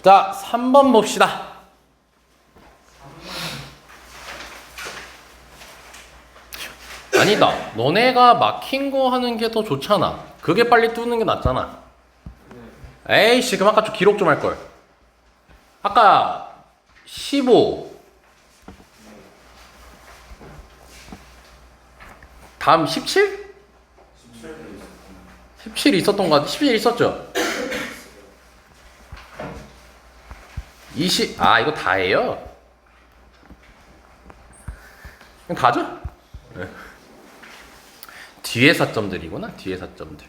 자, 3번 봅시다. 아니다. 너네가 막힌 거 하는 게 더 좋잖아. 그게 빨리 뚫는 게 낫잖아. 에이씨, 그럼 아까 좀 기록 좀 할걸. 아까 15. 다음 17? 17 있었던 거 같아. 17 있었죠? 20. 아, 이거 다예요? 그럼 다죠? 네. 뒤에 사점들이구나. 뒤에 사점들.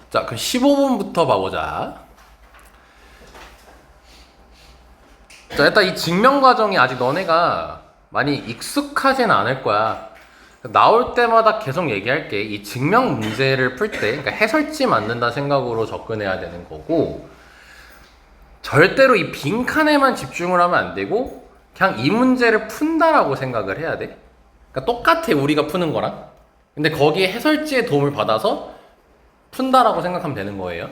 자, 그럼 15번부터 봐보자. 자, 일단 이 증명 과정이 아직 너네가 많이 익숙하진 않을 거야. 나올 때마다 계속 얘기할게. 이 증명 문제를 풀 때, 그러니까 해설지 만든다 생각으로 접근해야 되는 거고, 절대로 이 빈칸에만 집중을 하면 안 되고, 그냥 이 문제를 푼다라고 생각을 해야 돼. 그러니까 똑같아, 우리가 푸는 거랑. 근데 거기에 해설지의 도움을 받아서 푼다라고 생각하면 되는 거예요.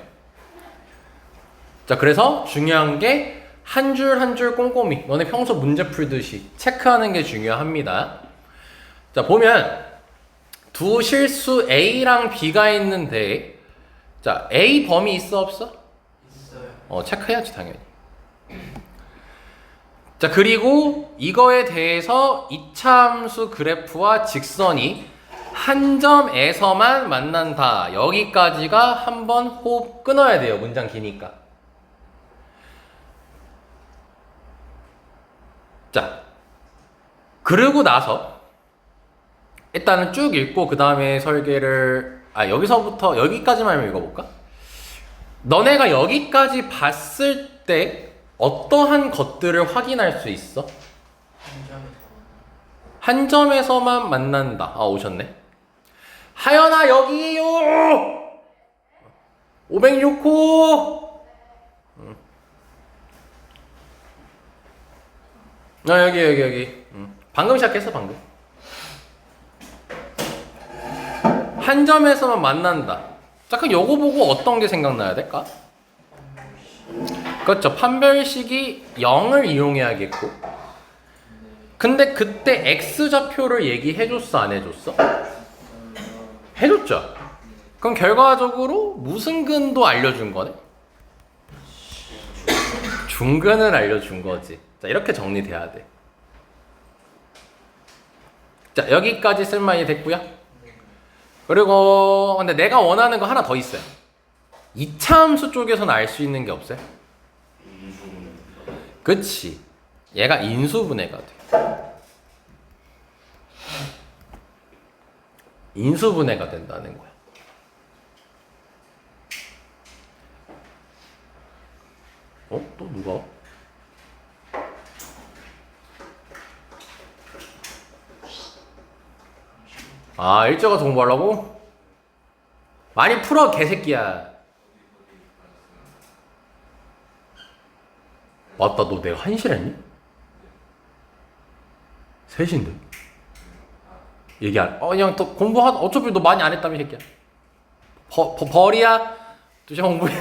자, 그래서 중요한 게 한 줄 한 줄 꼼꼼히 너네 평소 문제 풀듯이 체크하는 게 중요합니다. 자, 보면 두 실수 A랑 B가 있는데, 자, A 범위 있어 없어? 있어요. 체크해야지 당연히. 자, 그리고 이거에 대해서 이차함수 그래프와 직선이 한 점에서만 만난다. 여기까지가 한번 호흡 끊어야 돼요. 문장 기니까. 자, 그러고 나서 일단은 쭉 읽고 그 다음에 설계를 여기서부터 여기까지만 읽어볼까? 너네가 여기까지 봤을 때 어떠한 것들을 확인할 수 있어? 한 점에서만 만난다. 오셨네. 하연아 여기요. 506호. 여기. 방금 시작했어, 방금. 한 점에서만 만난다. 자, 그럼 요거 보고 어떤 게 생각나야 될까? 그렇죠. 판별식이 0을 이용해야겠고. 근데 그때 X좌표를 얘기해줬어, 안 해줬어? 해줬죠. 그럼 결과적으로 무슨 근도 알려준 거네? 중근을 알려준 거지. 자, 이렇게 정리돼야 돼. 자, 여기까지 쓸만이 됐고요. 그리고 근데 내가 원하는 거 하나 더 있어요. 이차함수 쪽에서는 알 수 있는 게 없어요. 그치. 얘가 인수분해가 돼. 인수분해가 된다는 거야. 또 누가? 일정아 공부하려고? 많이 풀어, 개새끼야. 맞다, 너 내가 1시를 했니? 3시인데? 얘기 안, 그냥 또 어차피 너 많이 안 했다며, 이 새끼야. 벌이야? 2시간 공부해.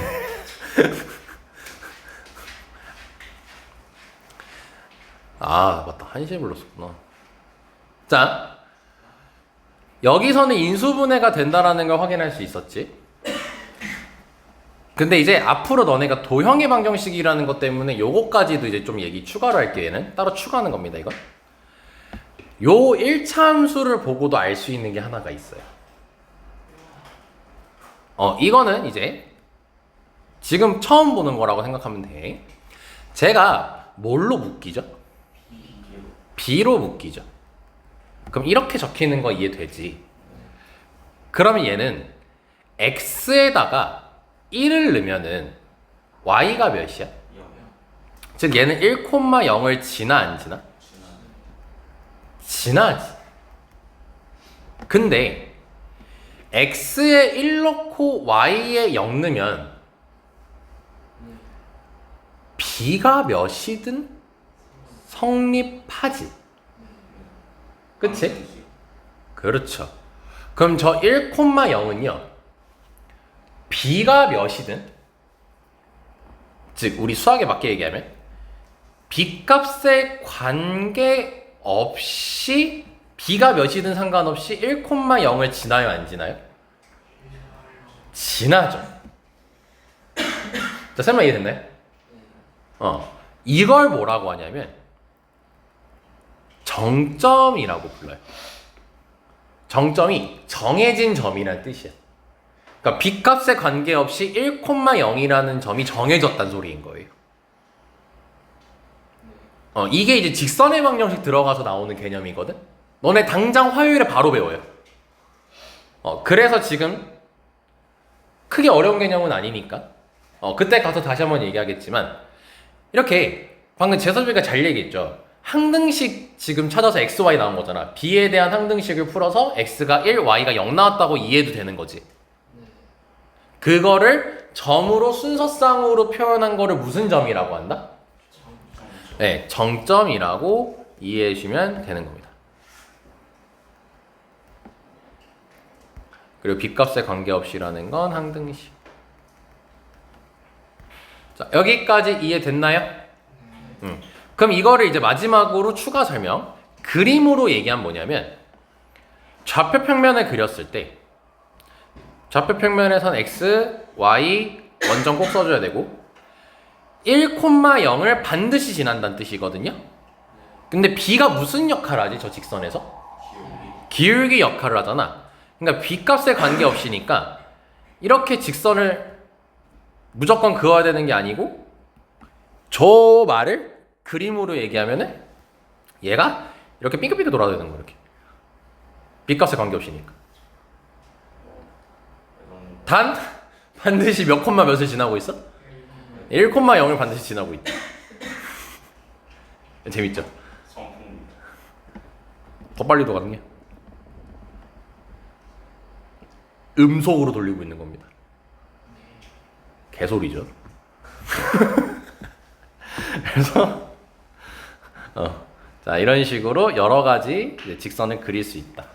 맞다. 1시에 불렀었구나. 자, 여기서는 인수분해가 된다라는 걸 확인할 수 있었지. 근데 이제 앞으로 너네가 도형의 방정식이라는 것 때문에 요거까지도 이제 좀 얘기 추가로 할게. 얘는 따로 추가하는 겁니다, 이건. 요 1차 함수를 보고도 알 수 있는 게 하나가 있어요. 이거는 이제 지금 처음 보는 거라고 생각하면 돼. 제가 뭘로 묶이죠? B로 묶이죠. 그럼 이렇게 적히는 거 이해되지? 그러면 얘는 X에다가 1을 넣으면은 Y가 몇이야? 즉 얘는 1,0을 지나 안 지나? 지나지. 근데 X에 1 넣고 Y에 0 넣으면 B가 몇이든 성립하지. 그치? 그렇죠. 그럼 저 1,0은요 b가 몇이든, 즉 우리 수학에 맞게 얘기하면 b 값에 관계없이 b가 몇이든 상관없이 1,0을 지나요 안 지나요? 지나죠. 자, 설마 이해됐나요? 이걸 뭐라고 하냐면 정점이라고 불러요. 정점이 정해진 점이라는 뜻이야. 그러니까 b값에 관계없이 1,0이라는 점이 정해졌다는 소리인 거예요. 이게 이제 직선의 방정식 들어가서 나오는 개념이거든. 너네 당장 화요일에 바로 배워요. 그래서 지금 크게 어려운 개념은 아니니까 그때 가서 다시 한번 얘기하겠지만, 이렇게 방금 재섭이가 잘 얘기했죠. 항등식 지금 찾아서 xy 나온 거잖아. b에 대한 항등식을 풀어서 x가 1, y가 0 나왔다고 이해도 되는 거지. 그거를 점으로 순서쌍으로 표현한 거를 무슨 점이라고 한다? 네, 정점이라고 이해해 주시면 되는 겁니다. 그리고 b값에 관계없이라는 건 항등식. 자, 여기까지 이해됐나요? 그럼 이거를 이제 마지막으로 추가 설명, 그림으로 얘기하면 뭐냐면, 좌표 평면을 그렸을 때 좌표 평면에선 x, y 원점 꼭 써줘야 되고 1,0을 반드시 지난다는 뜻이거든요. 근데 b가 무슨 역할을 하지? 저 직선에서? 기울기 역할을 하잖아. 그러니까 b값에 관계없이니까 이렇게 직선을 무조건 그어야 되는 게 아니고, 저 말을 그림으로 얘기하면은 얘가 이렇게 삐끗삐끗 돌아야 되는 거야. 이렇게 b값에 관계없이니까. 단 반드시 몇 콤마 몇을 지나고 있어? 1,0을 반드시 지나고 있다. 재밌죠? 더 빨리 돌아가는 게 음속으로 돌리고 있는 겁니다. 개소리죠. 그래서 자, 이런 식으로 여러 가지 직선을 그릴 수 있다.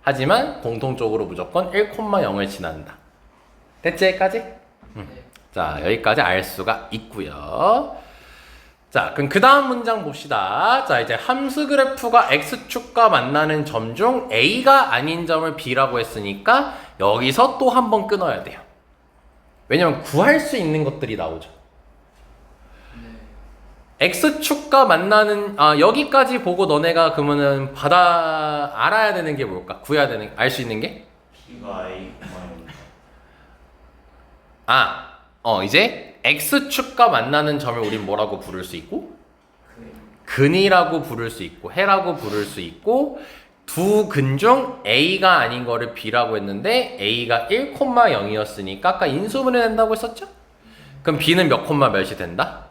하지만 공통적으로 무조건 1,0을 지난다. 됐지? 여기까지? 자, 여기까지 알 수가 있고요. 자, 그럼 그 다음 문장 봅시다. 자, 이제 함수 그래프가 x축과 만나는 점 중 a가 아닌 점을 b라고 했으니까 여기서 또 한 번 끊어야 돼요. 왜냐면 구할 수 있는 것들이 나오죠. x축과 만나는, 여기까지 보고 너네가 그러면은 알아야 되는 게 뭘까? 구해야 되는, 알 수 있는 게? b가 a, 이제 x축과 만나는 점을 우린 뭐라고 부를 수 있고, 근이라고 부를 수 있고, 해라고 부를 수 있고, 두 근 중 a가 아닌 거를 b라고 했는데 a가 1,0이었으니까 아까 인수분해 된다고 했었죠? 그럼 b는 몇 콤마 몇이 된다?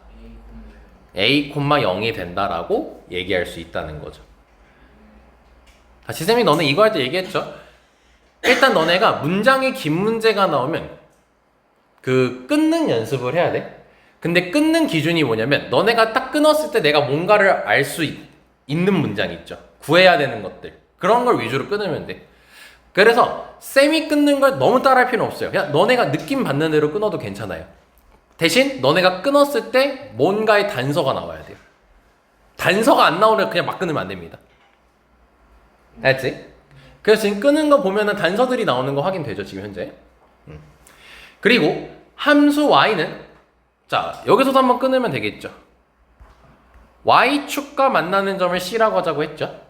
a,0이 된다라고 얘기할 수 있다는 거죠. 다시 쌤이 너네 이거 할 때 얘기했죠? 일단 너네가 문장에 긴 문제가 나오면 그 끊는 연습을 해야 돼. 근데 끊는 기준이 뭐냐면, 너네가 딱 끊었을 때 내가 뭔가를 알 수 있는 문장 있죠. 구해야 되는 것들. 그런 걸 위주로 끊으면 돼. 그래서 쌤이 끊는 걸 너무 따라할 필요는 없어요. 그냥 너네가 느낌 받는 대로 끊어도 괜찮아요. 대신 너네가 끊었을 때 뭔가의 단서가 나와야 돼요. 단서가 안 나오면 그냥 막 끊으면 안 됩니다. 알지? 그래서 지금 끊은 거 보면은 단서들이 나오는 거 확인되죠, 지금 현재. 그리고 함수 y는, 자, 여기서도 한번 끊으면 되겠죠. y축과 만나는 점을 c라고 하자고 했죠.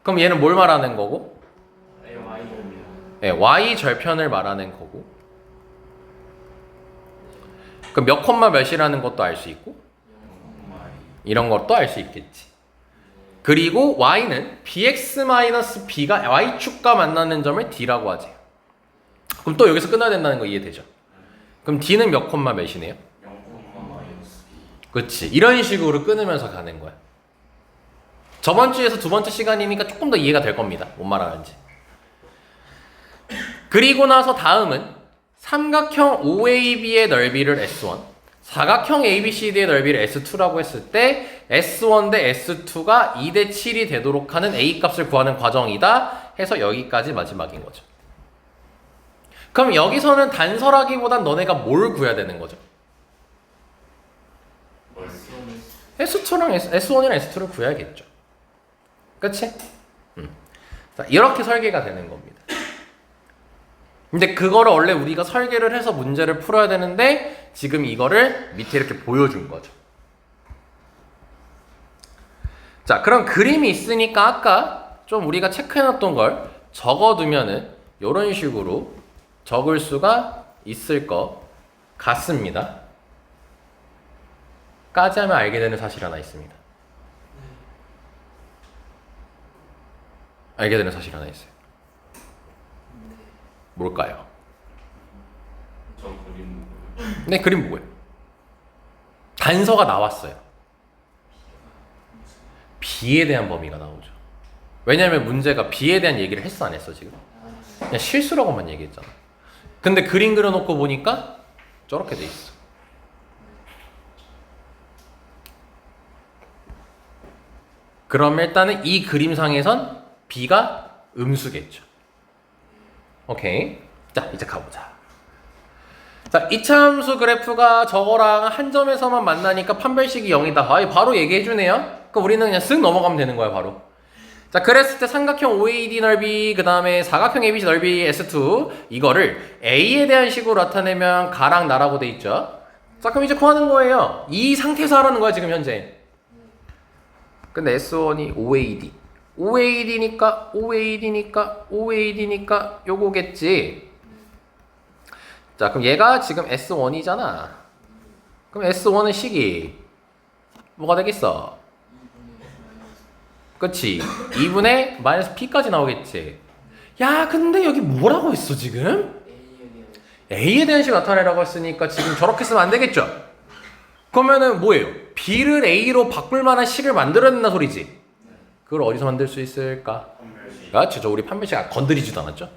그럼 얘는 뭘 말하는 거고? 네, y 절편을 말하는 거고. 그럼 몇 콤마 몇이라는 것도 알 수 있고, 이런 것도 알 수 있겠지. 그리고 y는 bx-b가 y축과 만나는 점을 d라고 하지. 그럼 또 여기서 끊어야 된다는 거 이해되죠? 그럼 d는 몇 콤마 몇이네요? 0, b. 그치. 이런 식으로 끊으면서 가는 거야. 저번 주에서 두 번째 시간이니까 조금 더 이해가 될 겁니다. 뭔 말하는지. 그리고 나서 다음은 삼각형 OAB의 넓이를 S1, 사각형 ABCD의 넓이를 S2라고 했을 때 S1 대 S2가 2대 7이 되도록 하는 A 값을 구하는 과정이다 해서 여기까지 마지막인 거죠. 그럼 여기서는 단설하기보단 너네가 뭘 구해야 되는 거죠? 뭘 S2랑 S1이랑 S2를 구해야겠죠. 그치? 자, 이렇게 설계가 되는 겁니다. 근데 그거를 원래 우리가 설계를 해서 문제를 풀어야 되는데 지금 이거를 밑에 이렇게 보여준 거죠. 자, 그럼 그림이 있으니까 아까 좀 우리가 체크해놨던 걸 적어두면은 이런 식으로 적을 수가 있을 것 같습니다. 까지 하면 알게 되는 사실 하나 있습니다. 알게 되는 사실 하나 있어요. 뭘까요? 저 그림 네, 그림 뭐예요? 단서가 나왔어요. B에 대한 범위가 나오죠. 왜냐면 문제가 B에 대한 얘기를 했어 안 했어 지금? 그냥 실수라고만 얘기했잖아. 근데 그림 그려놓고 보니까 저렇게 돼 있어. 그럼 일단은 이 그림상에선 B가 음수겠죠. 오케이. 자, 이제 가보자. 자, 이차함수 그래프가 저거랑 한 점에서만 만나니까 판별식이 0이다. 아, 바로 얘기해주네요. 그럼 우리는 그냥 쓱 넘어가면 되는 거야, 바로. 자, 그랬을 때 삼각형 OAD 넓이, 그 다음에 사각형 ABC 넓이 S2, 이거를 A에 대한 식으로 나타내면 가랑 나라고 돼 있죠. 자, 그럼 이제 구하는 거예요. 이 상태에서 하라는 거야, 지금 현재. 근데 S1이 OAD. OAD니까 요거겠지. 자, 그럼 얘가 지금 S1이잖아. 그럼 S1은 식이 뭐가 되겠어? 그치? 2분의 마이너스 P까지 나오겠지. 야, 근데 여기 뭐라고 했어 지금? A에 대한 식 나타내라고 했으니까 지금 저렇게 쓰면 안 되겠죠? 그러면은 뭐예요? B를 A로 바꿀 만한 식을 만들어야 된다 소리지? 그걸 어디서 만들 수 있을까? 그렇죠. 저 우리 판별식 건드리지도 않았죠?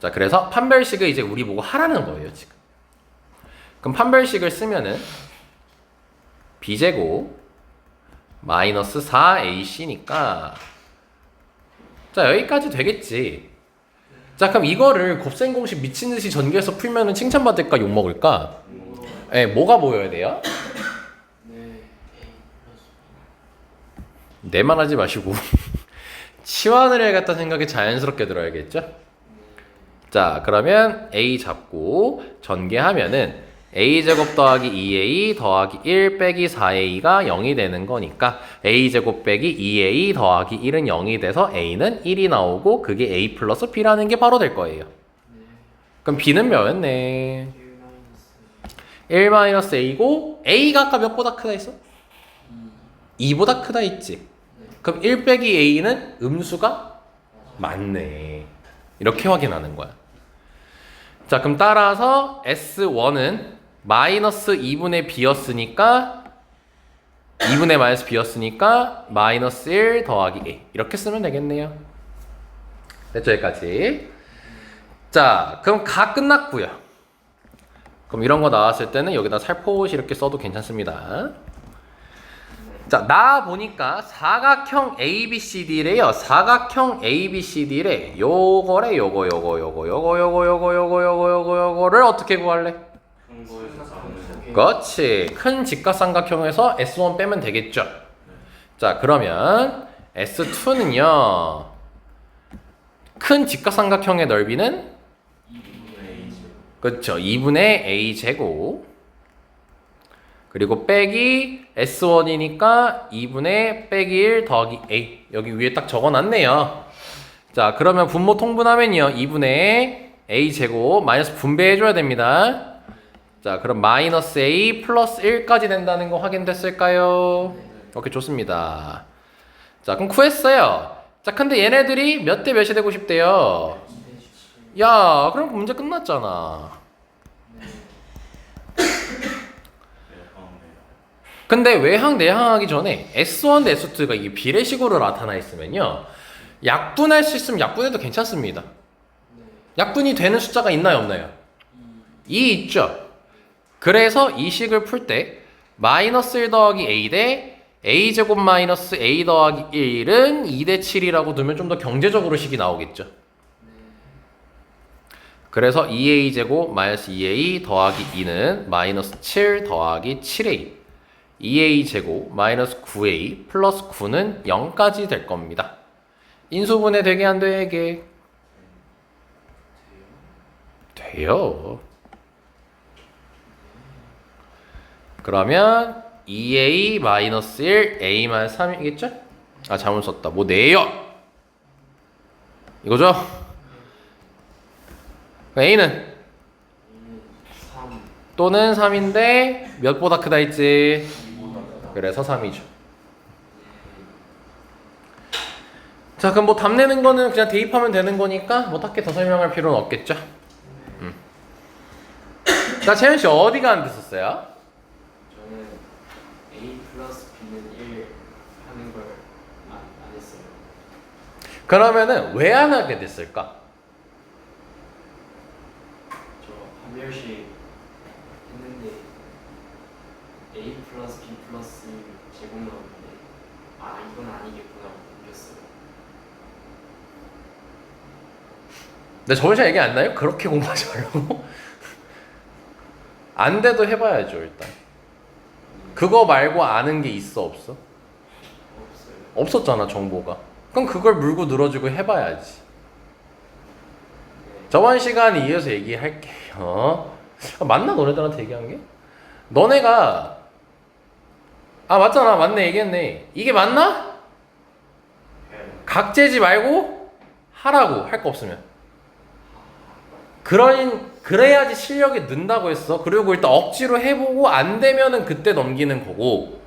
자, 그래서 판별식을 이제 우리 보고 하라는 거예요 지금. 그럼 판별식을 쓰면은 B제곱 마이너스 4AC니까 자, 여기까지 되겠지. 자, 그럼 이거를 곱셈 공식 미친듯이 전개해서 풀면은 칭찬받을까 욕먹을까? 예, 뭐가 보여야 돼요? 내만 하지 마시고 치환을 해야겠다 생각이 자연스럽게 들어야겠죠? 자, 그러면 A 잡고 전개하면은 A제곱 더하기 2A 더하기 1 빼기 4A가 0이 되는 거니까 A제곱 빼기 2A 더하기 1은 0이 돼서 A는 1이 나오고 그게 A 플러스 B라는 게 바로 될 거예요. 그럼 B는 몇이었네? 1-A고 A가 아까 몇보다 크다 했어? 2보다 크다 했지? 그럼 1 빼기 A는 음수가 맞네. 이렇게 확인하는 거야. 자, 그럼 따라서 S1은 마이너스 2분의 B였으니까 2분의 마이너스 B였으니까 마이너스 1 더하기 A 이렇게 쓰면 되겠네요. 됐죠? 여기까지. 자, 그럼 가 끝났고요. 그럼 이런 거 나왔을 때는 여기다 살포시 이렇게 써도 괜찮습니다. 자, 나 보니까 사각형 ABCD래요. 사각형 ABCD래. 요거래. 요거를 어떻게 구할래? 큰 거에서 잡는 그렇지. 큰 직각삼각형에서 S1 빼면 되겠죠. 자, 그러면 S2는요. 큰 직각삼각형의 넓이는 2분의 A죠. 그렇죠. 2분의 A제곱 그리고 빼기 S1이니까 2분의 빼기 1 더하기 A 여기 위에 딱 적어놨네요. 자, 그러면 분모 통분하면요 2분의 A제곱 마이너스 분배해줘야 됩니다. 자, 그럼 마이너스 A 플러스 1까지 된다는 거 확인됐을까요? 오케이, 좋습니다. 자, 그럼 구했어요. 자, 근데 얘네들이 몇 대 몇이 되고 싶대요? 야, 그럼 문제 끝났잖아. 근데 외항 내항하기 전에 S1 대 S2가 이게 비례식으로 나타나 있으면요 약분할 수 있으면 약분해도 괜찮습니다. 약분이 되는 숫자가 있나요 없나요? 2 있죠. 그래서 이 식을 풀 때 마이너스 1 더하기 A 대 A제곱 마이너스 A 더하기 1은 2 대 7이라고 두면 좀 더 경제적으로 식이 나오겠죠. 그래서 2a제곱 마이너스 2a 더하기 2는 마이너스 7 더하기 7a 2a제곱 마이너스 9a 플러스 9는 0까지 될 겁니다. 인수분해 되게 안 되게? 돼요. 그러면 2a 마이너스 1 a만 3이겠죠? 아 잘못 썼다. 뭐 내요? 이거죠? a는 3 또는 3인데 몇보다 크다 했지? 2보다 그래서 3이죠. 자 그럼 뭐 답 내는 거는 그냥 대입하면 되는 거니까 뭐 딱히 더 설명할 필요는 없겠죠? 자 채연씨 어디가 안 됐었어요? 저는 A 플러스 B는 1 하는 걸 안 했어요. 그러면은 왜 안 하게 됐을까? 저 한 별씩 했는데 A 플러스 B 플러스 제곱 나오는데 아 이건 아니겠구나 하고 넘겼어요. 근데 저번 시간에 얘기 안 나요? 그렇게 공부하지 말라고? 안 돼도 해봐야죠 일단. 그거 말고 아는 게 있어 없어? 없어요. 없었잖아 정보가. 그럼 그걸 물고 늘어지고 해봐야지. 네. 저번 시간에 이어서 얘기할게요. 아, 맞나 너네들한테 얘기한 게? 너네가 아 맞잖아 맞네 얘기했네. 이게 맞나? 각재지 말고 하라고 할 거 없으면. 그래야지 실력이 는다고 했어. 그리고 일단 억지로 해보고 안 되면은 그때 넘기는 거고.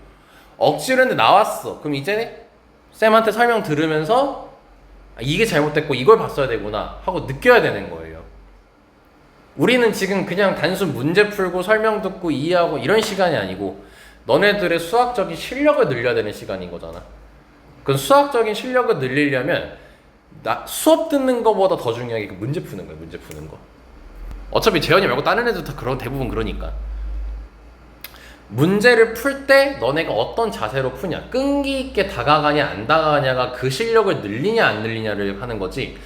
억지로 했는데 나왔어. 그럼 이제 쌤한테 설명 들으면서 아, 이게 잘못됐고 이걸 봤어야 되구나 하고 느껴야 되는 거예요. 우리는 지금 그냥 단순 문제 풀고 설명 듣고 이해하고 이런 시간이 아니고 너네들의 수학적인 실력을 늘려야 되는 시간인 거잖아. 그 수학적인 실력을 늘리려면 나 수업 듣는 거보다 더 중요한 게 그 문제 푸는 거야. 문제 푸는 거. 어차피 재현이 말고 다른 애들 다 대부분 그러니까. 문제를 풀 때 너네가 어떤 자세로 푸냐, 끈기 있게 다가가냐 안 다가가냐가 그 실력을 늘리냐 안 늘리냐를 하는 거지.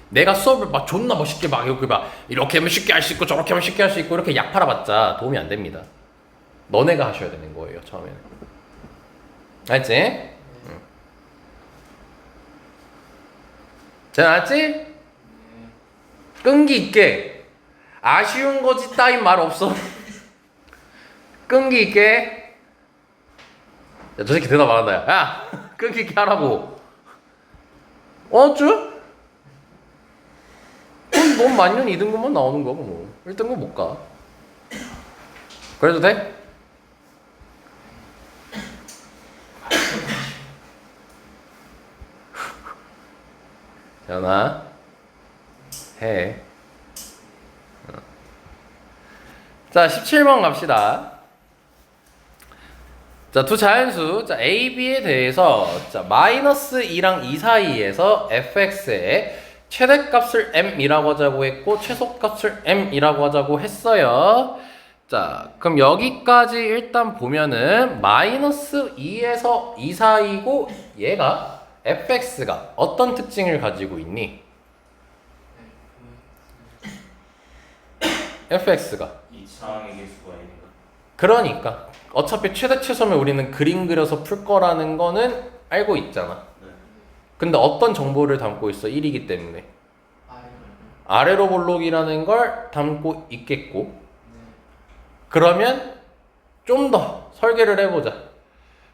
내가 수업을 막 존나 멋있게 막 이렇게 하면 쉽게 할 수 있고 저렇게 하면 쉽게 할 수 있고 이렇게 약 팔아봤자 도움이 안 됩니다. 너네가 하셔야 되는 거예요 처음에는. 알지? 응. 잘 알았지? 끈기 있게. 아쉬운 거지 따윈 말 없어. 끈기 있게. 야, 저 새끼 대답 안 한다. 야, 끈기 있게 하라고. 어쭈? 넌 만년 2등급만 나오는 거고 뭐 1등급 못 가. 그래도 돼? 전화 해. 자, 17번 갑시다. 자, 두 자연수, 자, a, b에 대해서 자, 마이너스 2랑 2 사이에서 fx의 최대값을 m이라고 하자고 했고 최소값을 m이라고 하자고 했어요. 자, 그럼 여기까지 일단 보면은 마이너스 2에서 2 사이고 얘가 fx가 어떤 특징을 가지고 있니? fx가 2차항의 개수가 있는 그러니까 어차피 최대 최소면 우리는 그림 그려서 풀 거라는 거는 알고 있잖아. 네. 근데 어떤 정보를 담고 있어? 1이기 때문에 아래로. 아래로 볼록이라는 걸 담고 있겠고. 그러면 좀 더 설계를 해보자.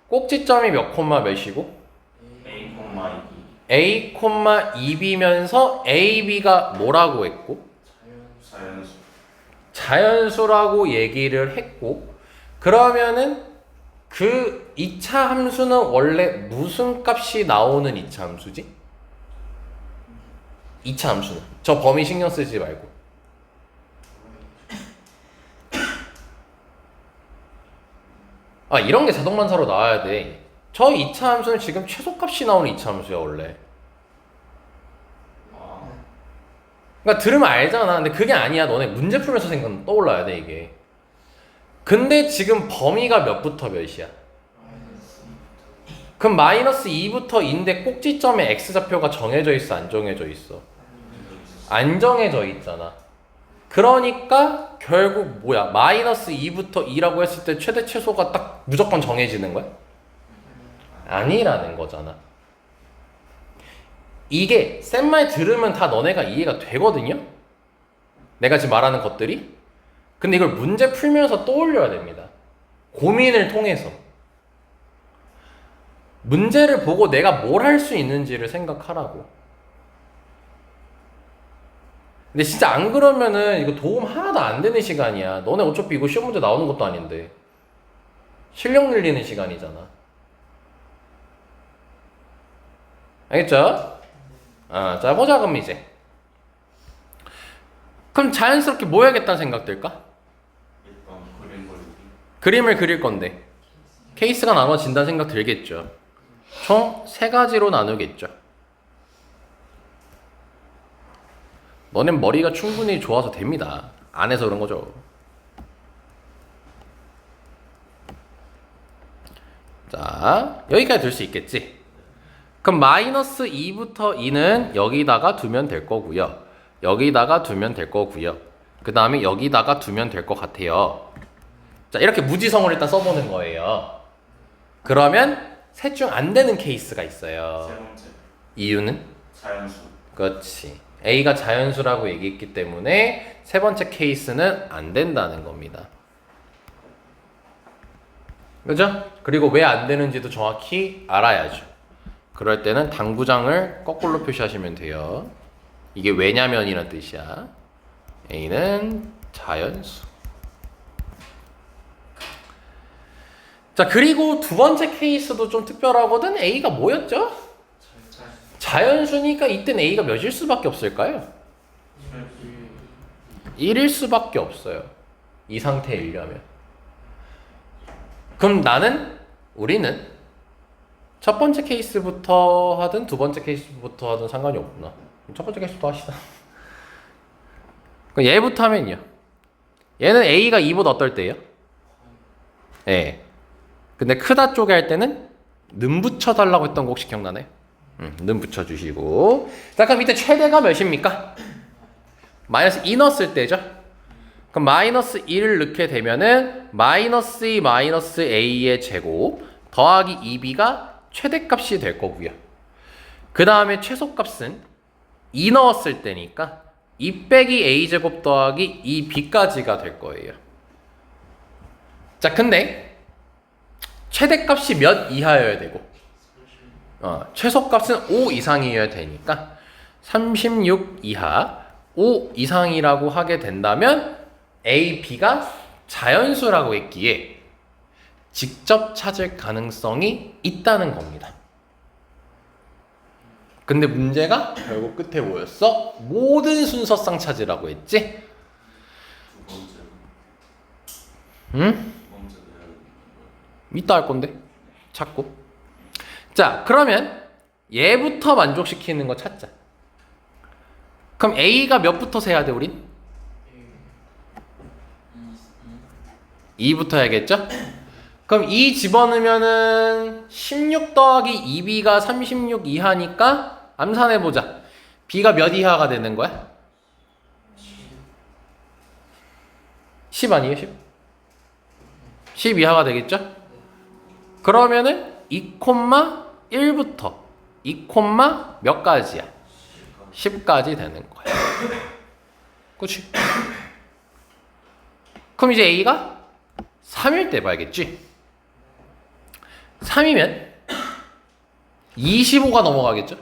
꼭지점이 몇 콤마 몇이고? A, 2 a, 2b면서 ab가 뭐라고 했고? 자연수 자연수라고 얘기를 했고. 그러면은 그 2차 함수는 원래 무슨 값이 나오는 2차 함수지? 2차 함수는 저 범위 신경 쓰지 말고 아 이런 게 자동만사로 나와야 돼. 저 2차 함수는 지금 최소값이 나오는 2차 함수야 원래. 아, 그러니까 들으면 알잖아. 근데 그게 아니야. 너네 문제 풀면서 생각 떠올라야 돼 이게. 근데 지금 범위가 몇부터 몇이야? 그럼 마이너스 2부터 2인데 꼭지점에 x좌표가 정해져 있어 안 정해져 있어? 안 정해져 있잖아. 그러니까 결국 뭐야? 마이너스 2부터 2라고 했을 때 최대 최소가 딱 무조건 정해지는 거야? 아니라는 거잖아. 이게 쌤 말 들으면 다 너네가 이해가 되거든요? 내가 지금 말하는 것들이? 근데 이걸 문제 풀면서 떠올려야 됩니다. 고민을 통해서. 문제를 보고 내가 뭘 할 수 있는지를 생각하라고. 근데 진짜 안 그러면은 이거 도움 하나도 안 되는 시간이야. 너네 어차피 이거 시험 문제 나오는 것도 아닌데. 실력 늘리는 시간이잖아. 알겠죠? 자, 보자, 그럼 이제. 그럼 자연스럽게 뭐 해야겠다는 생각 들까? 일단 그림 그리기. 그림을 그릴 건데. 케이스가 나눠진다는 생각 들겠죠. 총 3가지로 나누겠죠. 너넨 머리가 충분히 좋아서 됩니다. 안 해서 그런 거죠. 자, 여기까지 들 수 있겠지? 그럼 마이너스 2부터 2는 여기다가 두면 될 거고요. 여기다가 두면 될 거고요. 그 다음에 여기다가 두면 될 것 같아요. 자, 이렇게 무지성을 일단 써보는 거예요. 그러면 셋 중 안 되는 케이스가 있어요. 세 번째 이유는? 자연수. 그렇지. A가 자연수라고 얘기했기 때문에 세 번째 케이스는 안 된다는 겁니다. 그죠? 그리고 왜 안 되는지도 정확히 알아야죠. 그럴 때는 당구장을 거꾸로 표시하시면 돼요. 이게 왜냐면이란 뜻이야. A는 자연수. 자, 그리고 두 번째 케이스도 좀 특별하거든. A가 뭐였죠? 자연수니까 이땐 A가 몇일 수밖에 없을까요? 1일 수밖에 없어요. 이 상태이려면. 그럼 우리는 첫 번째 케이스부터 하든 두 번째 케이스부터 하든 상관이 없구나. 첫 번째 케이스부터 합시다. 그럼 얘부터 하면요. 얘는 A가 2보다 어떨 때예요? 예. 근데 크다 쪽에 할 때는 는 붙여달라고 했던 거 혹시 기억나나요? 는 붙여주시고. 자, 그럼 이때 최대가 몇입니까? 마이너스 2 넣었을 때죠. 그럼 마이너스 1을 넣게 되면은 마이너스 2 마이너스 A의 제곱 더하기 2B가 최대값이 될 거고요. 그 다음에 최소값은 2 넣었을 때니까 2 빼기 A제곱 더하기 2B까지가 될 거예요. 자, 근데 최대값이 몇 이하여야 되고 최소값은 5 이상이어야 되니까 36 이하 5 이상이라고 하게 된다면 A, B가 자연수라고 했기에 직접 찾을 가능성이 있다는 겁니다. 근데 문제가 결국 끝에 뭐였어? 모든 순서상 찾으라고 했지? 두 번째. 응? 두 번째 내야 되는 거야. 이따 할 건데 찾고. 자, 그러면 얘부터 만족시키는 거 찾자. 그럼 A가 몇부터 세야 돼 우린? 2부터 해야겠죠? 그럼 2 집어넣으면은 16 더하기 2B가 36 이하니까 암산해보자. B가 몇 이하가 되는 거야? 10 아니에요? 10? 10 이하가 되겠죠? 그러면은 2,1부터 2, 몇 가지야? 10까지 되는 거야. 그치? 그럼 이제 A가 3일 때 봐야겠지? 3이면 25가 넘어가겠죠?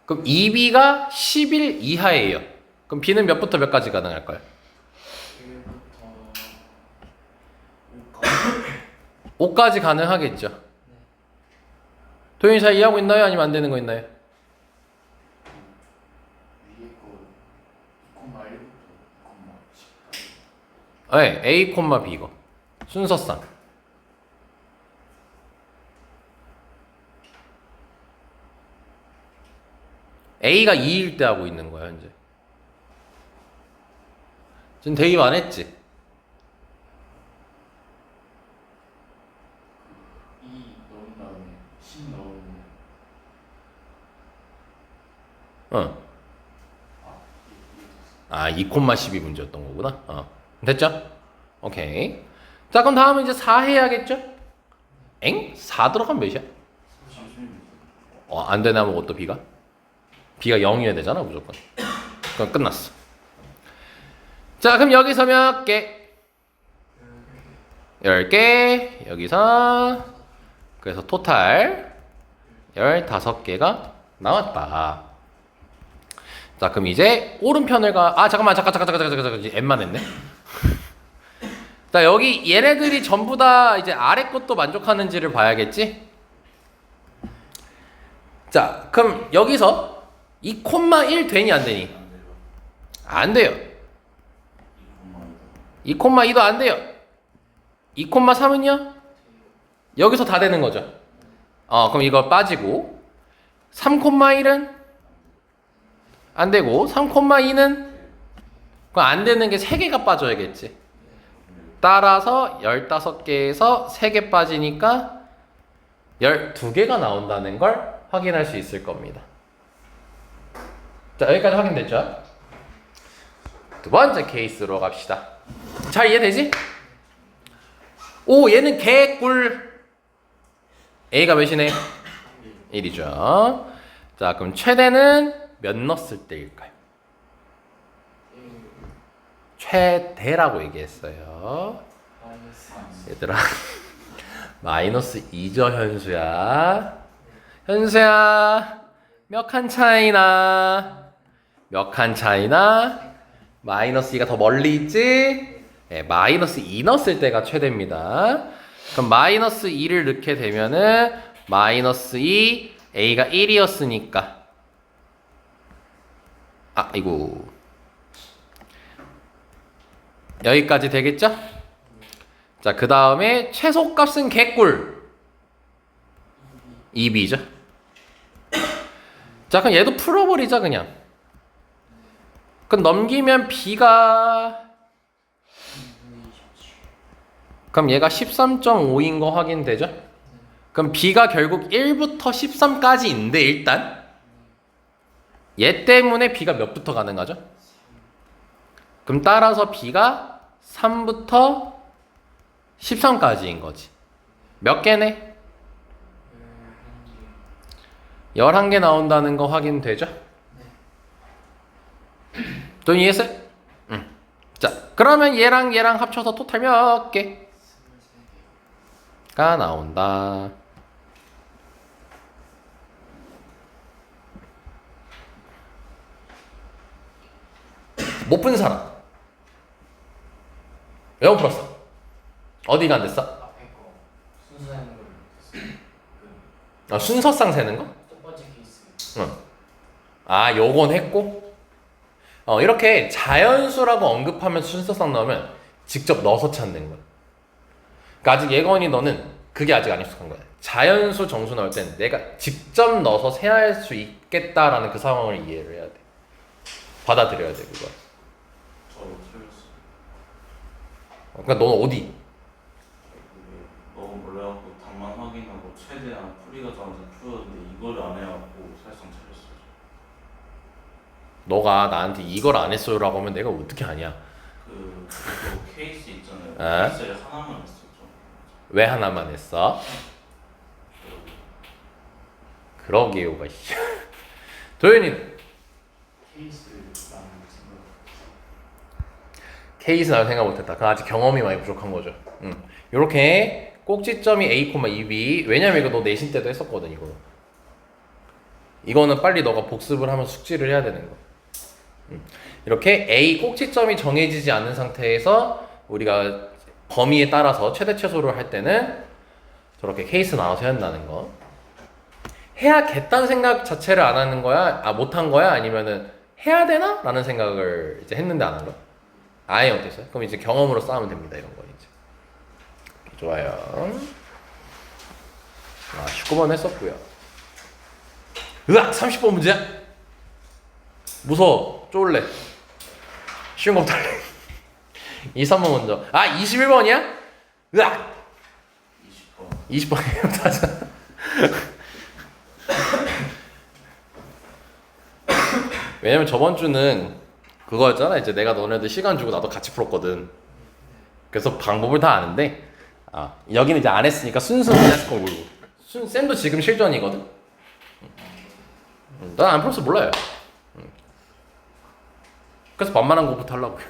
그럼 2B가 11 이하예요. 그럼 B는 몇부터 몇까지 가능할까요? 5까지 가능하겠죠? 도현이 잘 이해하고 있나요? 아니면 안 되는 거 있나요? 위에 거 2,1부터 2,10까지. 네, A, B 이거 순서상. A가 2일 때 하고 있는 거야 현재. 지금 대입 안 했지? 2 넣은 다음에 10 넣으면 응. 이게 됐어. 아, 2,12 문제였던 거구나. 됐죠? 오케이. 자, 그럼 다음은 이제 4 해야겠죠? 엥? 4 들어가면 몇이야? 안 되네 하면 또 B가? B가 0이어야 되잖아, 무조건. 그럼 끝났어. 자, 그럼 여기서 몇 개? 10개. 여기서. 그래서 토탈 15개가 나왔다. 자, 그럼 이제 오른편을 잠깐만. N만 했네. 자, 여기 얘네들이 전부 다 이제 아래 것도 만족하는지를 봐야겠지? 자, 그럼 여기서 2,1 되니 안 되니? 안 돼요. 2,2도 안 돼요. 2,3은요? 여기서 다 되는 거죠. 그럼 이거 빠지고 3,1은 안 되고 3,2는 그럼 안 되는 게 3개가 빠져야겠지. 따라서 15개에서 3개 빠지니까 12개가 나온다는 걸 확인할 수 있을 겁니다. 자, 여기까지 확인됐죠? 두 번째 케이스로 갑시다. 잘 이해되지? 오, 얘는 개꿀. A가 몇이네? 1이죠. 자, 그럼 최대는 몇 넣었을 때일까요? 최대라고 얘기했어요. 얘들아, -2죠, 현수야. 현수야, 몇 칸 차이나? 몇 칸 차이나? -2가 더 멀리 있지? 네, -2 넣었을 때가 최대입니다. 그럼 -2를 넣게 되면은 -2, A가 1이었으니까 이거 여기까지 되겠죠? 자, 그 다음에 최소값은 개꿀 2B죠. 자, 그럼 얘도 풀어버리자 그냥. 그럼 넘기면 B가 그럼 얘가 13.5인 거 확인되죠? 그럼 B가 결국 1부터 13까지인데 일단 얘 때문에 B가 몇부터 가능하죠? 그럼 따라서 B가 3부터 13까지인 거지. 몇 개네? 11개 나온다는 거 확인되죠? 또 이해했어요? 응. 자, 그러면 얘랑 합쳐서 토탈 몇 개? 가 나온다. 못 푼 사람. 왜 못 풀었어? 어디가 안 됐어? 앞에 거 순서 세는 걸 못했어요. 순서상 세는 거? 첫 번째 케이스. 응. 요건 했고. 이렇게 자연수라고 언급하면 순서상 나오면 직접 넣어서 찾는 거야. 그러니까 아직 예건이 너는 그게 아직 안 익숙한 거야. 자연수 정수 나올 땐 내가 직접 넣어서 세할 수 있겠다라는 그 상황을 이해를 해야 돼. 받아들여야 돼, 그거. 저도 틀렸어요. 그러니까 너는 어디? 너무 몰라갖고 답만 확인하고 최대한 풀이가 좋아서 풀었는데 이걸 안 해갖고 사실상 틀렸어요. 너가 나한테 이걸 안 했어요라고 하면 내가 어떻게 아냐? 그 케이스 있잖아요. 아? 케이스를 하나만 했었죠. 왜 하나만 했어? 그러게요가 씨. 도현이 케이스라는 생각. 케이스 나올 생각 못했다. 그건 아직 경험이 많이 부족한 거죠. 요렇게 꼭지점이 A, 2B. 왜냐면 이거 너 내신 때도 했었거든, 이거. 이거는 빨리 너가 복습을 하면 숙지를 해야 되는 거. 이렇게 A 꼭지점이 정해지지 않은 상태에서 우리가 범위에 따라서 최대 최소를 할 때는 저렇게 케이스 나와서 해야 한다는 거. 해야겠다는 생각 자체를 안 하는 거야? 못한 거야? 아니면은 해야 되나? 라는 생각을 이제 했는데 안 한 거야? 아예 못했어요? 그럼 이제 경험으로 쌓으면 됩니다, 이런 거 이제. 좋아요. 19번 했었고요. 으악! 30번 문제야? 무서워. 쫄래. 쉬운 거부터 할래. 2, 3번 먼저. 21번이야? 으악! 20번. 20번이에요. 다자. 왜냐면 저번 주는 그거였잖아. 이제 내가 너네들 시간 주고 나도 같이 풀었거든. 그래서 방법을 다 아는데 여기는 이제 안 했으니까 순수는 했을 걸 모르고. 쌤도 지금 실전이거든. 난 안 풀어서 몰라요. 그래서 반만한 것부터 하려고요.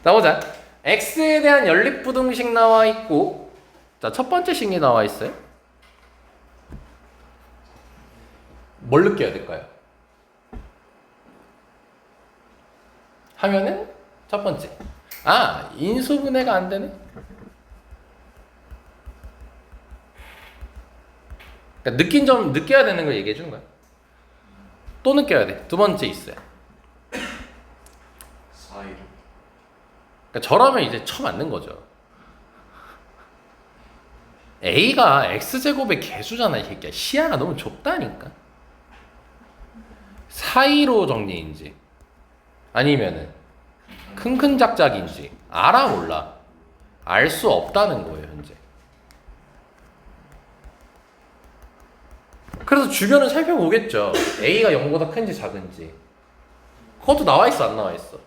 자 보자. x에 대한 연립부등식 나와 있고, 자 첫 번째 식이 나와 있어요. 뭘 느껴야 될까요? 하면은 첫 번째, 인수분해가 안 되네. 그러니까 느껴야 되는 걸 얘기해 주는 거야. 또 느껴야 돼. 두 번째 있어요. 사이로. 그러니까 저라면 이제 쳐맞는 거죠. A가 X제곱의 개수잖아, 이 새끼야. 시야가 너무 좁다니까. 사이로 정리인지 아니면은 큰큰 작작인지 알아 몰라. 알 수 없다는 거예요, 현재. 그래서 주변을 살펴보겠죠. A가 0보다 큰지 작은지. 그것도 나와 있어, 안 나와 있어?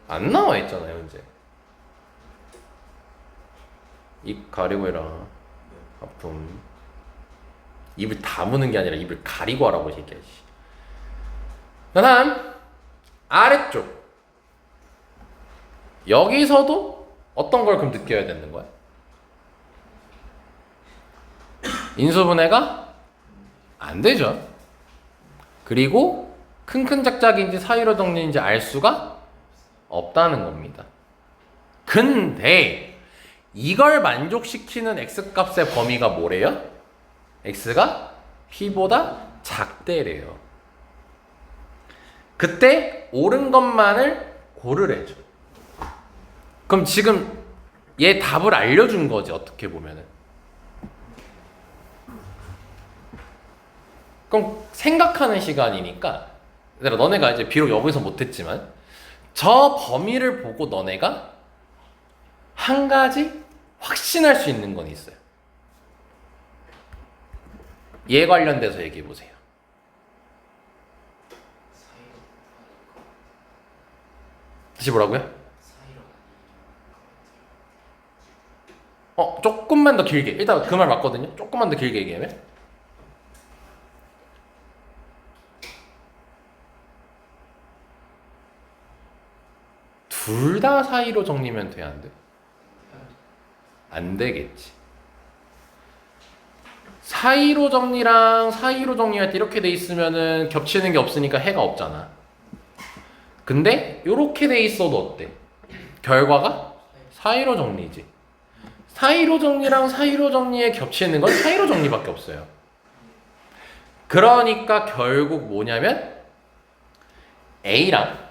안 나와 있잖아요, 현재. 입 가리고 해라. 아픔. 입을 다무는 게 아니라 입을 가리고 하라고 얘기하지. 그다음 아래쪽. 여기서도 어떤 걸 그럼 느껴야 되는 거야? 인수분해가 안 되죠. 그리고 큰큰 작작인지 사이로 정리인지 알 수가 없다는 겁니다. 근데 이걸 만족시키는 x값의 범위가 뭐래요? x가 p보다 작대래요. 그때 옳은 것만을 고르래죠. 그럼 지금 얘 답을 알려준 거지, 어떻게 보면은. 그럼 생각하는 시간이니까, 너네가 이제 비록 여기서 못했지만 저 범위를 보고 너네가 한 가지 확신할 수 있는 건 있어요. 얘 관련돼서 얘기해 보세요. 사이로 다시 뭐라고요? 사이로 조금만 더 길게. 일단 그 말 맞거든요. 조금만 더 길게 얘기하면. 둘 다 사이로 정리면 돼, 안 돼? 안 되겠지. 사이로 정리랑 사이로 정리할 때 이렇게 돼 있으면은 겹치는 게 없으니까 해가 없잖아. 근데 이렇게 돼 있어도 어때? 결과가 사이로 정리지. 사이로 정리랑 사이로 정리에 겹치는 건 사이로 정리밖에 없어요. 그러니까 결국 뭐냐면 A랑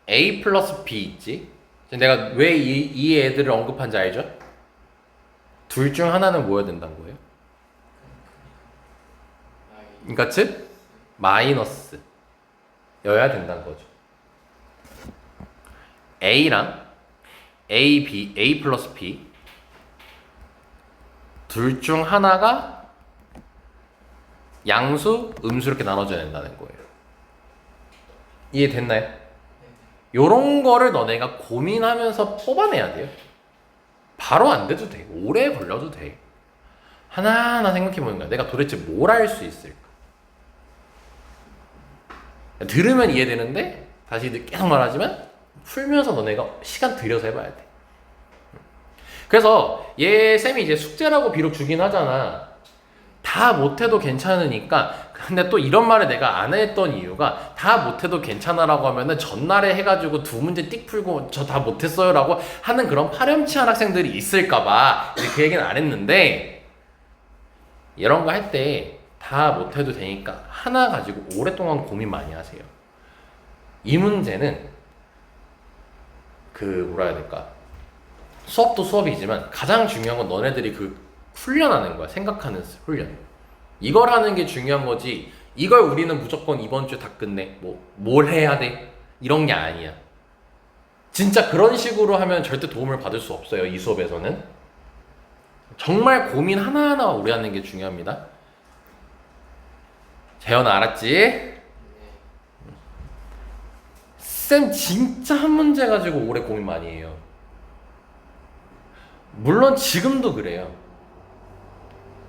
A 플러스 B 있지. 내가 왜 이 애들을 언급한지 알죠? 둘 중 하나는 뭐여야 된다는 거예요? 그러니까 즉 마이너스 여야 된다는 거죠. A랑 A 플러스 B 둘 중 하나가 양수, 음수 이렇게 나눠져야 된다는 거예요. 이해됐나요? 요런 거를 너네가 고민하면서 뽑아내야 돼요. 바로 안 돼도 돼. 오래 걸려도 돼. 하나하나 생각해보는 거야. 내가 도대체 뭘 할 수 있을까? 들으면 이해되는데 다시 계속 말하지만 풀면서 너네가 시간 들여서 해봐야 돼. 그래서 얘 쌤이 이제 숙제라고 비록 주긴 하잖아. 다 못해도 괜찮으니까. 근데 또 이런 말을 내가 안 했던 이유가 다 못해도 괜찮아라고 하면은 전날에 해가지고 두 문제 띡 풀고 저 다 못했어요 라고 하는 그런 파렴치한 학생들이 있을까봐 그 얘기는 안 했는데, 이런 거 할 때 다 못해도 되니까 하나 가지고 오랫동안 고민 많이 하세요. 이 문제는 뭐라 해야 될까, 수업도 수업이지만 가장 중요한 건 너네들이 훈련하는 거야. 생각하는 훈련. 이걸 하는 게 중요한 거지. 이걸 우리는 무조건 이번 주에 다 끝내. 뭘 해야 돼? 이런 게 아니야. 진짜 그런 식으로 하면 절대 도움을 받을 수 없어요. 이 수업에서는. 정말 고민 하나하나 오래 하는 게 중요합니다. 재현아, 알았지? 쌤 진짜 한 문제 가지고 오래 고민 많이 해요. 물론 지금도 그래요.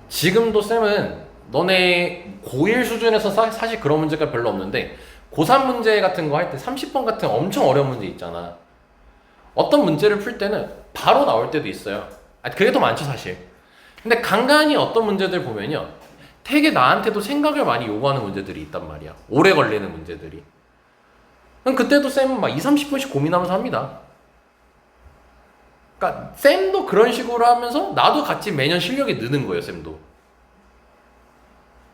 지금도 쌤은 너네 고1 수준에서 사실 그런 문제가 별로 없는데 고3 문제 같은 거 할 때 30번 같은 엄청 어려운 문제 있잖아. 어떤 문제를 풀 때는 바로 나올 때도 있어요. 그게 더 많죠 사실. 근데 간간히 어떤 문제들 보면요, 되게 나한테도 생각을 많이 요구하는 문제들이 있단 말이야. 오래 걸리는 문제들이. 그럼 그때도 쌤은 막 20-30분씩 고민하면서 합니다. 그러니까 쌤도 그런 식으로 하면서 나도 같이 매년 실력이 느는 거예요.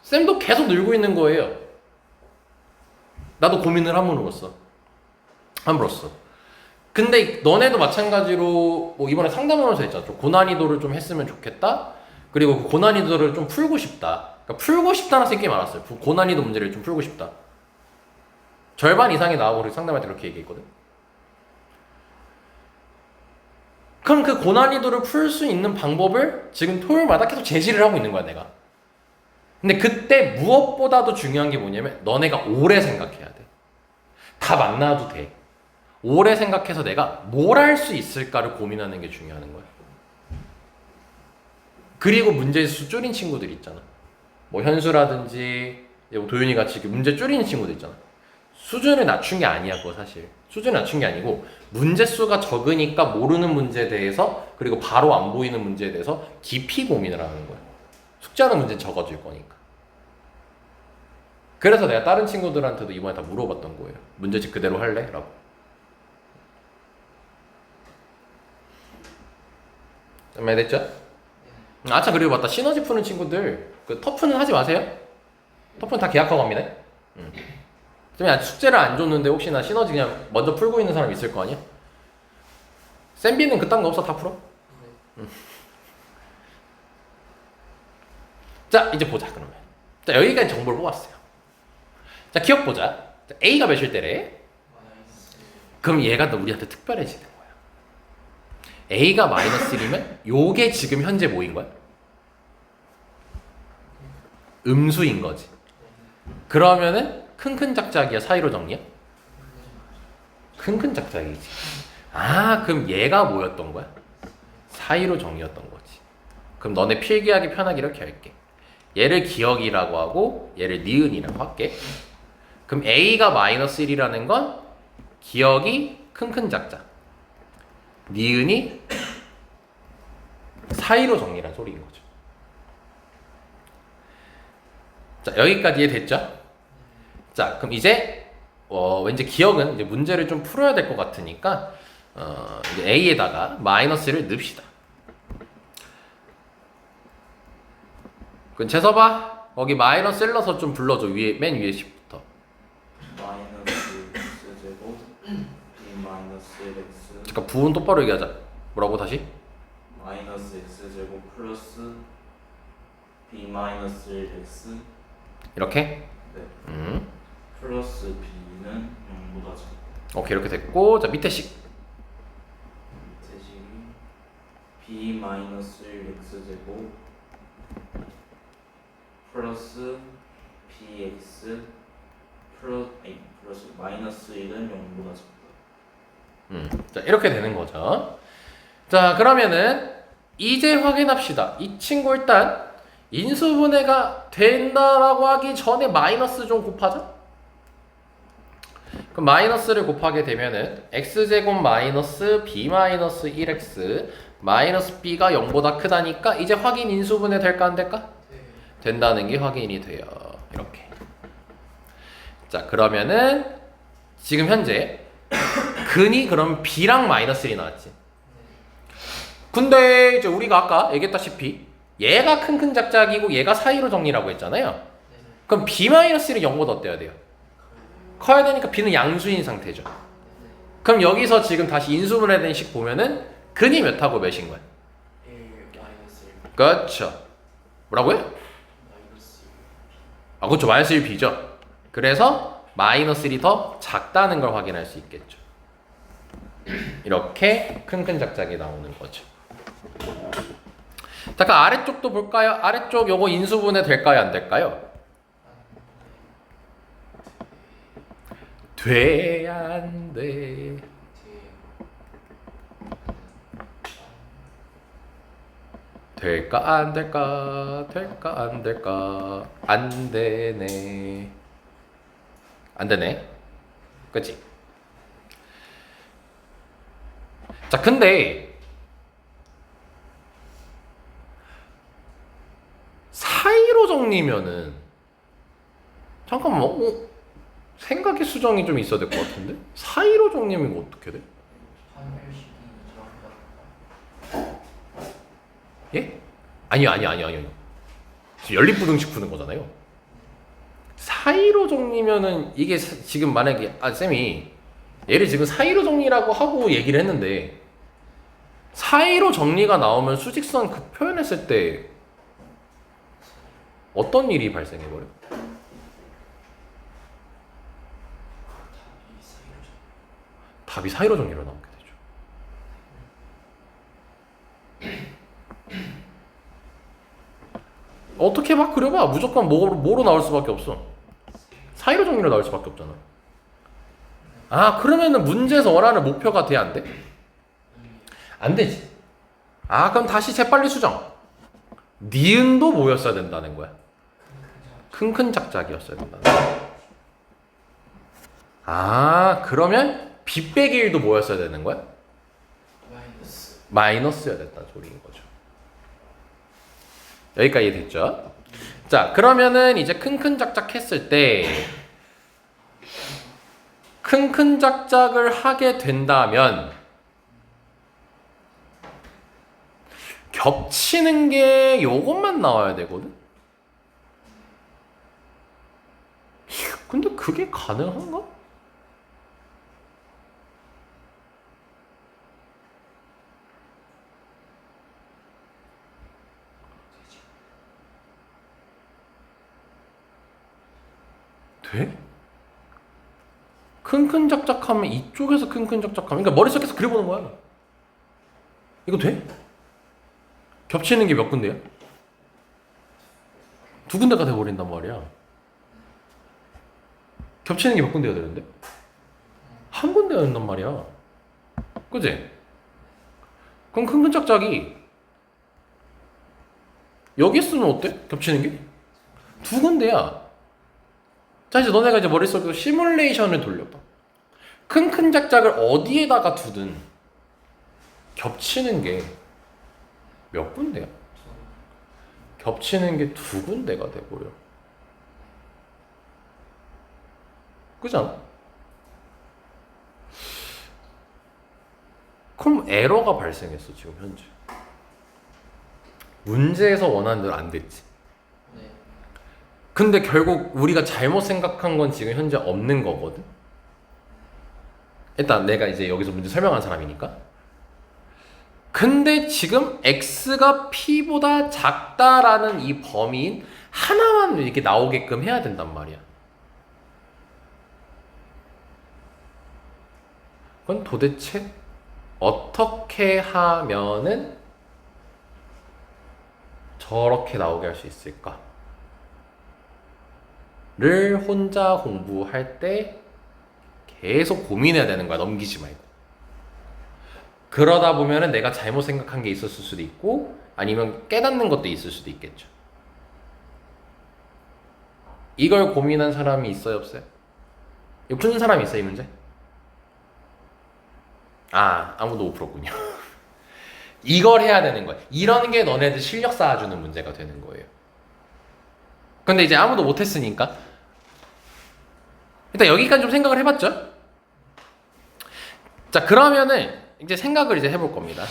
쌤도 계속 늘고 있는 거예요. 나도 고민을 함으로써. 근데 너네도 마찬가지로 뭐 이번에 상담하면서 했잖아. 좀 고난이도를 좀 했으면 좋겠다. 그리고 그 고난이도를 좀 풀고 싶다. 그러니까 풀고 싶다는 학생이 꽤 많았어요. 고난이도 문제를 좀 풀고 싶다. 절반 이상이 나오고 우리 상담할 때 그렇게 얘기했거든. 그럼 그 고난이도를 풀 수 있는 방법을 지금 토요일마다 계속 제시를 하고 있는 거야, 내가. 근데 그때 무엇보다도 중요한 게 뭐냐면 너네가 오래 생각해야 돼. 다 만나도 돼. 오래 생각해서 내가 뭘 할 수 있을까를 고민하는 게 중요한 거야. 그리고 문제수 줄인 친구들 있잖아. 뭐 현수라든지 뭐 도윤이 같이 문제 줄이는 친구들 있잖아. 수준을 낮춘 게 아니야, 그거 사실. 수준을 낮춘 게 아니고 문제수가 적으니까 모르는 문제에 대해서, 그리고 바로 안 보이는 문제에 대해서 깊이 고민을 하는 거야. 숙제하는 문제는 적어줄 거니까. 그래서 내가 다른 친구들한테도 이번에 다 물어봤던 거예요. 문제집 그대로 할래? 라고. 이해됐죠? 아차, 그리고 맞다. 시너지 푸는 친구들 그 터프는 하지 마세요. 터프는 다 계약하고 합니다. 좀 숙제를 안 줬는데 혹시나 시너지 그냥 먼저 풀고 있는 사람 있을 거 아니야? 쌤비는 그딴 거 없어. 다 풀어. 자, 이제 보자. 그러면 자, 여기까지 정보를 뽑았어요. 자, 기억 보자. 자, A가 몇일 때래? 그럼 얘가 우리한테 특별해지는 거야. A가 마이너스 1이면 요게 지금 현재 뭐인 거야? 음수인 거지. 그러면은 큰큰 작작이야, 사이로 정리야? 큰큰 작작이지. 아, 그럼 얘가 뭐였던 거야? 사이로 정리였던 거지. 그럼 너네 필기하기 편하게 이렇게 할게. 얘를 기억이라고 하고 얘를 니은이라고 할게. 그럼 A가 마이너스 1이라는 건 기억이 큰큰 작작, 니은이 사이로 정리란 소리인 거죠. 자, 여기까지 이해됐죠? 자, 그럼 이제 왠지 기억은 이제 문제를 좀 풀어야 될 것 같으니까 이제 A에다가 마이너스를 넣읍시다. 그럼 재서봐. 거기 마이너스 1 넣어서 좀 불러줘. 맨 위에 식부터. 마이너스 x제곱 b 마이너스 1x 잠깐 부분 똑바로 얘기하자. 뭐라고 다시? 마이너스 x제곱 플러스 b 마이너스 1x 이렇게? 네. 플러스 b는 0보다 작다. 오케이, 이렇게 됐고, 자 밑에 식. 대식이 b 마이너스 1x제곱 플러스 bx 플러스 마이너스 1은 0보다 작다. 자, 이렇게 되는 거죠. 자, 그러면은 이제 확인합시다. 이 친구 일단 인수분해가 된다라고 하기 전에 마이너스 좀 곱하자. 그럼 마이너스를 곱하게 되면은 x제곱 마이너스 b 마이너스 1x 마이너스 b가 0보다 크다니까 이제 확인 인수분해 될까 안 될까? 된다는 게 확인이 돼요. 이렇게. 자, 그러면은 지금 현재 근이 그럼 b랑 마이너스 1이 나왔지. 근데 이제 우리가 아까 얘기했다시피 얘가 큰큰 작작이고 얘가 사이로 정리라고 했잖아요. 그럼 b 마이너스 1이 0보다 어때야 돼요? 커야 되니까 b는 양수인 상태죠. 그럼 여기서 지금 다시 인수분해된 식 보면은 근이 몇하고 몇인 거야? 1 마이너스 1 그렇죠. 뭐라고요? 마이너스 1 아, 그렇죠. 마이너스 1b죠. 그래서 마이너스 1이 더 작다는 걸 확인할 수 있겠죠. 이렇게 큰큰 작작이 나오는 거죠. 잠깐 아래쪽도 볼까요? 아래쪽 요거 인수분해 될까요? 안 될까요? 돼야 안 돼. 될까 안 될까 될까 안 될까 안 되네. 안 되네. 그치? 자, 근데 사이로 정리면은 잠깐만, 생각의 수정이 좀 있어야 될 것 같은데? 사이로 정리면 이거 어떻게 돼? 판별식이 정답. 예? 아니요. 지금 연립부등식 푸는 거잖아요. 사이로 정리면은 이게 지금 만약에 쌤이 얘를 지금 사이로 정리라고 하고 얘기를 했는데 사이로 정리가 나오면 수직선 그 표현했을 때 어떤 일이 발생해버려? 답이 사이로 정리로 나오게 되죠. 어떻게 막 그려봐. 무조건 뭐로 나올 수밖에 없어. 사이로 정리로 나올 수밖에 없잖아. 아, 그러면은 문제에서 원하는 목표가 돼, 안 돼? 안 되지. 아, 그럼 다시 재빨리 수정. 니은도 뭐였어야 된다는 거야? 큰 작작이었어야 된다는 거야. 아, 그러면 B 빼기 1도 뭐였어야 되는 거야? 마이너스. 마이너스여야 됐다는 소리인 거죠. 여기까지 됐죠? 자, 그러면은 이제 큰 작작 했을 때 큰 작작을 하게 된다면 겹치는 게 요것만 나와야 되거든? 근데 그게 가능한가? 돼? 큰 작작하면 이쪽에서 큰 작작하면 그러니까 머릿속에서 그려보는 거야. 이거 돼? 겹치는 게 몇 군데야? 두 군데가 돼버린단 말이야. 겹치는 게 몇 군데가 되는데? 한 군데가 된단 말이야. 그치? 그럼 큰 작작이 여기 있으면 어때? 겹치는 게? 두 군데야. 자, 이제 너네가 이제 머릿속에서 시뮬레이션을 돌려봐. 큰 작작을 어디에다가 두든 겹치는 게 몇 군데야? 겹치는 게 두 군데가 돼버려. 그잖아? 그럼 에러가 발생했어, 지금 현재. 문제에서 원하는 대로 안 됐지. 네. 근데 결국 우리가 잘못 생각한 건 지금 현재 없는 거거든. 일단 내가 이제 여기서 문제 설명한 사람이니까. 근데 지금 x가 p보다 작다라는 이 범위인 하나만 이렇게 나오게끔 해야 된단 말이야. 그건 도대체 어떻게 하면은 저렇게 나오게 할 수 있을까? 를 혼자 공부할 때 계속 고민해야 되는 거야. 넘기지 말고. 그러다 보면은 내가 잘못 생각한 게 있었을 수도 있고 아니면 깨닫는 것도 있을 수도 있겠죠. 이걸 고민한 사람이 있어요, 없어요? 이거 푸는 사람이 있어요, 이 문제? 아, 아무도 못 풀었군요. 이걸 해야 되는 거야. 이런 게 너네들 실력 쌓아주는 문제가 되는 거예요. 근데 이제 아무도 못했으니까 일단 여기까지 좀 생각을 해봤죠? 자, 그러면은 이제 생각을 이제 해볼 겁니다.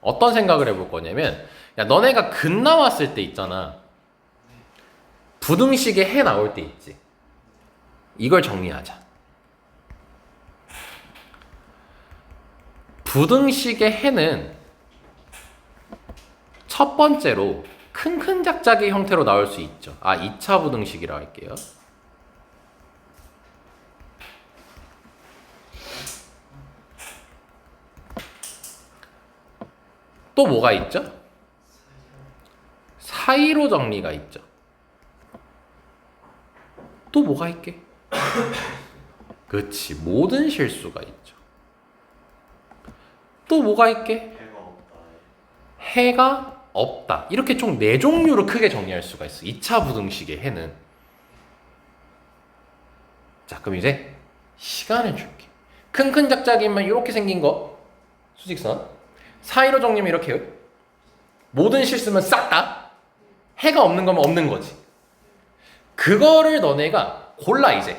어떤 생각을 해볼 거냐면, 야, 너네가 근 나왔을 때 있잖아. 부등식에 해 나올 때 있지. 이걸 정리하자. 부등식의 해는 첫 번째로 큰 작작의 형태로 나올 수 있죠. 아, 2차 부등식이라 할게요. 또 뭐가 있죠? 사이로 정리가 있죠. 또 뭐가 있게? 그렇지. 모든 실수가 있죠. 또 뭐가 있게? 해가 없다. 해가 없다. 이렇게 총 4종류로 크게 정리할 수가 있어. 2차 부등식의 해는. 자, 그럼 이제 시간을 줄게. 큰 작작이면 이렇게 생긴 거 수직선. 사이로 정리면 이렇게. 모든 실수면 싹 다. 해가 없는 거면 없는 거지. 그거를 너네가 골라 이제.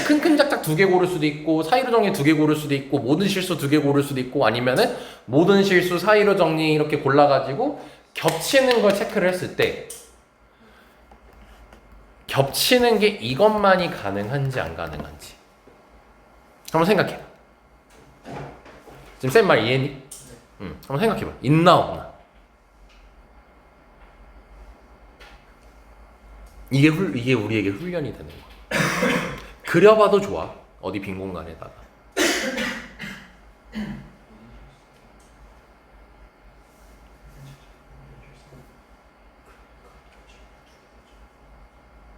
큰 작작 2개 고를 수도 있고, 사이로 정리 2개 고를 수도 있고, 모든 실수 2개 고를 수도 있고, 아니면은 모든 실수 사이로 정리 이렇게 골라가지고 겹치는 걸 체크를 했을 때 겹치는 게 이것만이 가능한지 안 가능한지 한번 생각해. 지금 쌤 말 이해했니? 응. 한번 생각해봐. 있나 없나? 이게 우리에게 훈련이 되는 거야. 그려봐도 좋아. 어디 빈 공간에다가.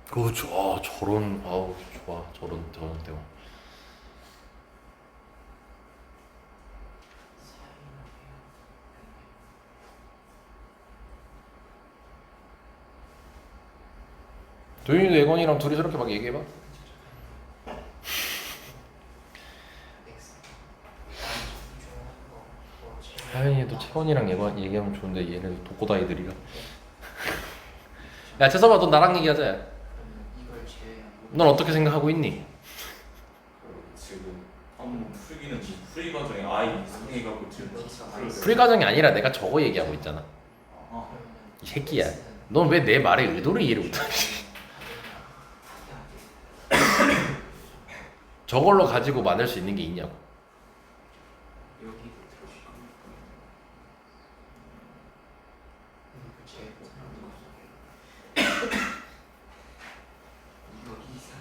그거 좋아. 저런 좋아. 저런 대화. 도윤이도 예건이랑 둘이 저렇게 막 얘기해봐. 하연이도 채원이랑 얘기하면 좋은데 얘네도 독고다이들이라. 야 재섭아, 너 나랑 얘기하자. 이걸 제외하고 넌 어떻게 생각하고 있니? 지금 한번 풀기는 지금 풀이 과정에 I 이상해갖고 지금 풀어야 돼. 풀이 과정이 아니라 내가 저거 얘기하고 있잖아. 아, 이 새끼야. 넌 왜 내 말의 의도를 이해를 못하지? 저걸로 가지고 만들 수 있는 게 있냐고. 여기도 들어주고 제곱 이거 이상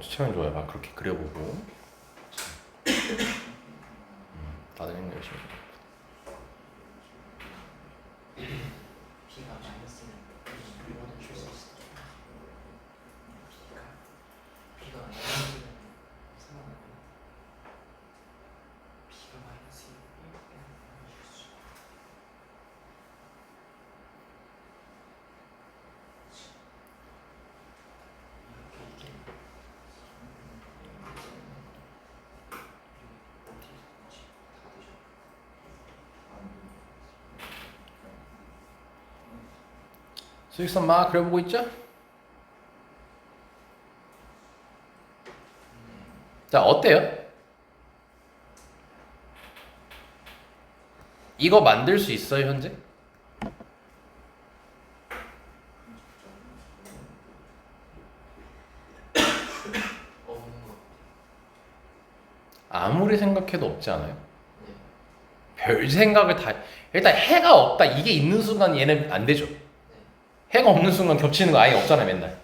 추천해 줘요. 막 그렇게 그려보고. 다들 생각 열심히. B가 마이너스는 이거는 줄수 있어. B가 마이너스는 상관없고 B가 마이너스 1 줄수. 이렇게 이게 수익선 막 그려보고 있죠? 자, 어때요? 이거 만들 수 있어요, 현재? 없는 거. 아무리 생각해도 없지 않아요? 네. 별 생각을 다. 일단 해가 없다 이게 있는 순간 얘는 안 되죠. 해가 없는 순간 겹치는 거 아예 없잖아요, 맨날.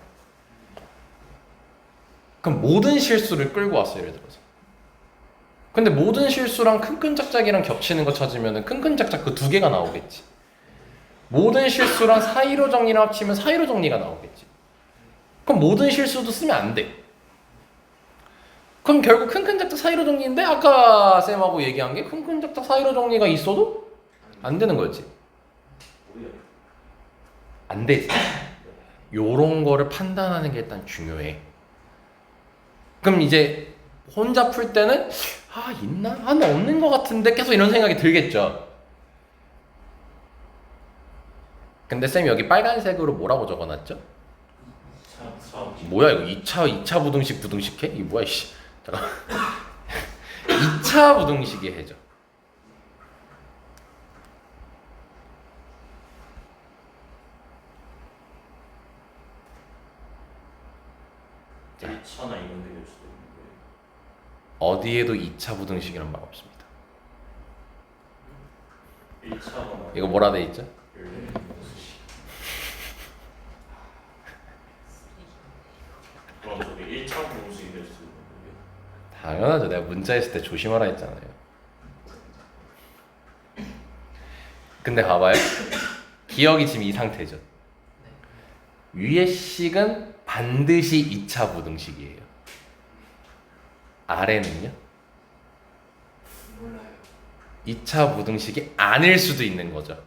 그럼 모든 실수를 끌고 왔어요, 예를 들어서. 근데 모든 실수랑 끈끈짝짝이랑 겹치는 거 찾으면 끈끈짝짝 그 2개가 나오겠지. 모든 실수랑 사이로 정리랑 합치면 사이로 정리가 나오겠지. 그럼 모든 실수도 쓰면 안 돼. 그럼 결국 끈끈짝짝 사이로 정리인데 아까 쌤하고 얘기한 게 끈끈짝짝 사이로 정리가 있어도 안 되는 거지. 안 되지. 요런 거를 판단하는 게 일단 중요해. 그럼 이제 혼자 풀 때는 있나? 나 없는 거 같은데 계속 이런 생각이 들겠죠. 근데 쌤이 여기 빨간색으로 뭐라고 적어놨죠? 뭐야 이거 2차 부등식 해? 이게 뭐야 이씨. 잠깐. 2차 부등식의 해죠. 차나 이런 데일 수도 있는 거예요. 어디에도 2차 부등식이란 말 없습니다. 1차가 이거 뭐라 돼 있죠? 그럼 저게 1차 공식이 될 수 있는 거예요? 당연하죠. 내가 문자 했을 때 조심하라 했잖아요. 근데 봐봐요. 기억이 지금 이 상태죠. 위의 식은 반드시 2차 부등식이에요. 아래는요? 몰라요. 2차 부등식이 아닐 수도 있는 거죠.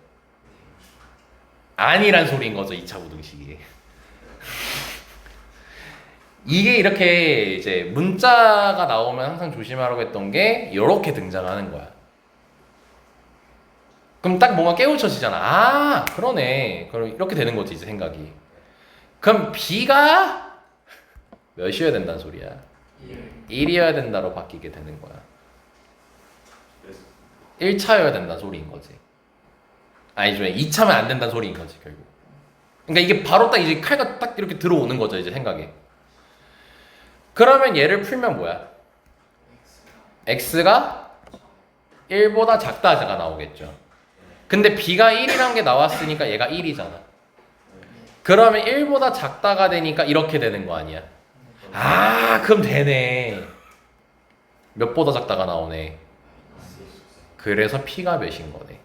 아니란 소리인 거죠. 2차 부등식이. 이게 이렇게 이제 문자가 나오면 항상 조심하라고 했던 게 이렇게 등장하는 거야. 그럼 딱 뭔가 깨우쳐지잖아. 아, 그러네. 그럼 이렇게 되는 거지, 이제 생각이. 그럼 B가 몇이어야 된다는 소리야? 1이어야 된다로 바뀌게 되는 거야. 그래서 1차여야 된다는 소리인 거지. 아니죠. 2차면 안 된다는 소리인 거지, 결국. 그러니까 이게 바로 딱 이제 칼가 딱 이렇게 들어오는 거죠, 이제 생각에. 그러면 얘를 풀면 뭐야? X가 1보다 작다가 나오겠죠. 근데 B가 1이란 게 나왔으니까 얘가 1이잖아. 그러면 1보다 작다가 되니까 이렇게 되는 거 아니야? 아, 그럼 되네. 몇보다 작다가 나오네. 그래서 P가 몇인 거네.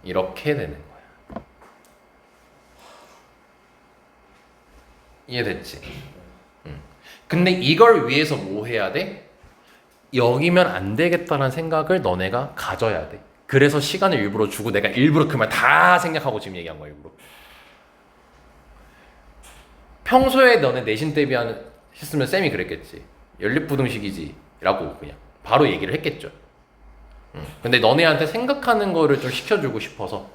이렇게 되는 거야. 이해됐지? 근데 이걸 위해서 뭐 해야 돼? 여기면 안 되겠다는 생각을 너네가 가져야 돼. 그래서 시간을 일부러 주고 내가 일부러 그 말 다 생각하고 지금 얘기한 거야, 일부러. 평소에 너네 내신 대비하는 했으면 쌤이 그랬겠지. 연립부등식이지 라고 그냥 바로 얘기를 했겠죠. 근데 너네한테 생각하는 거를 좀 시켜주고 싶어서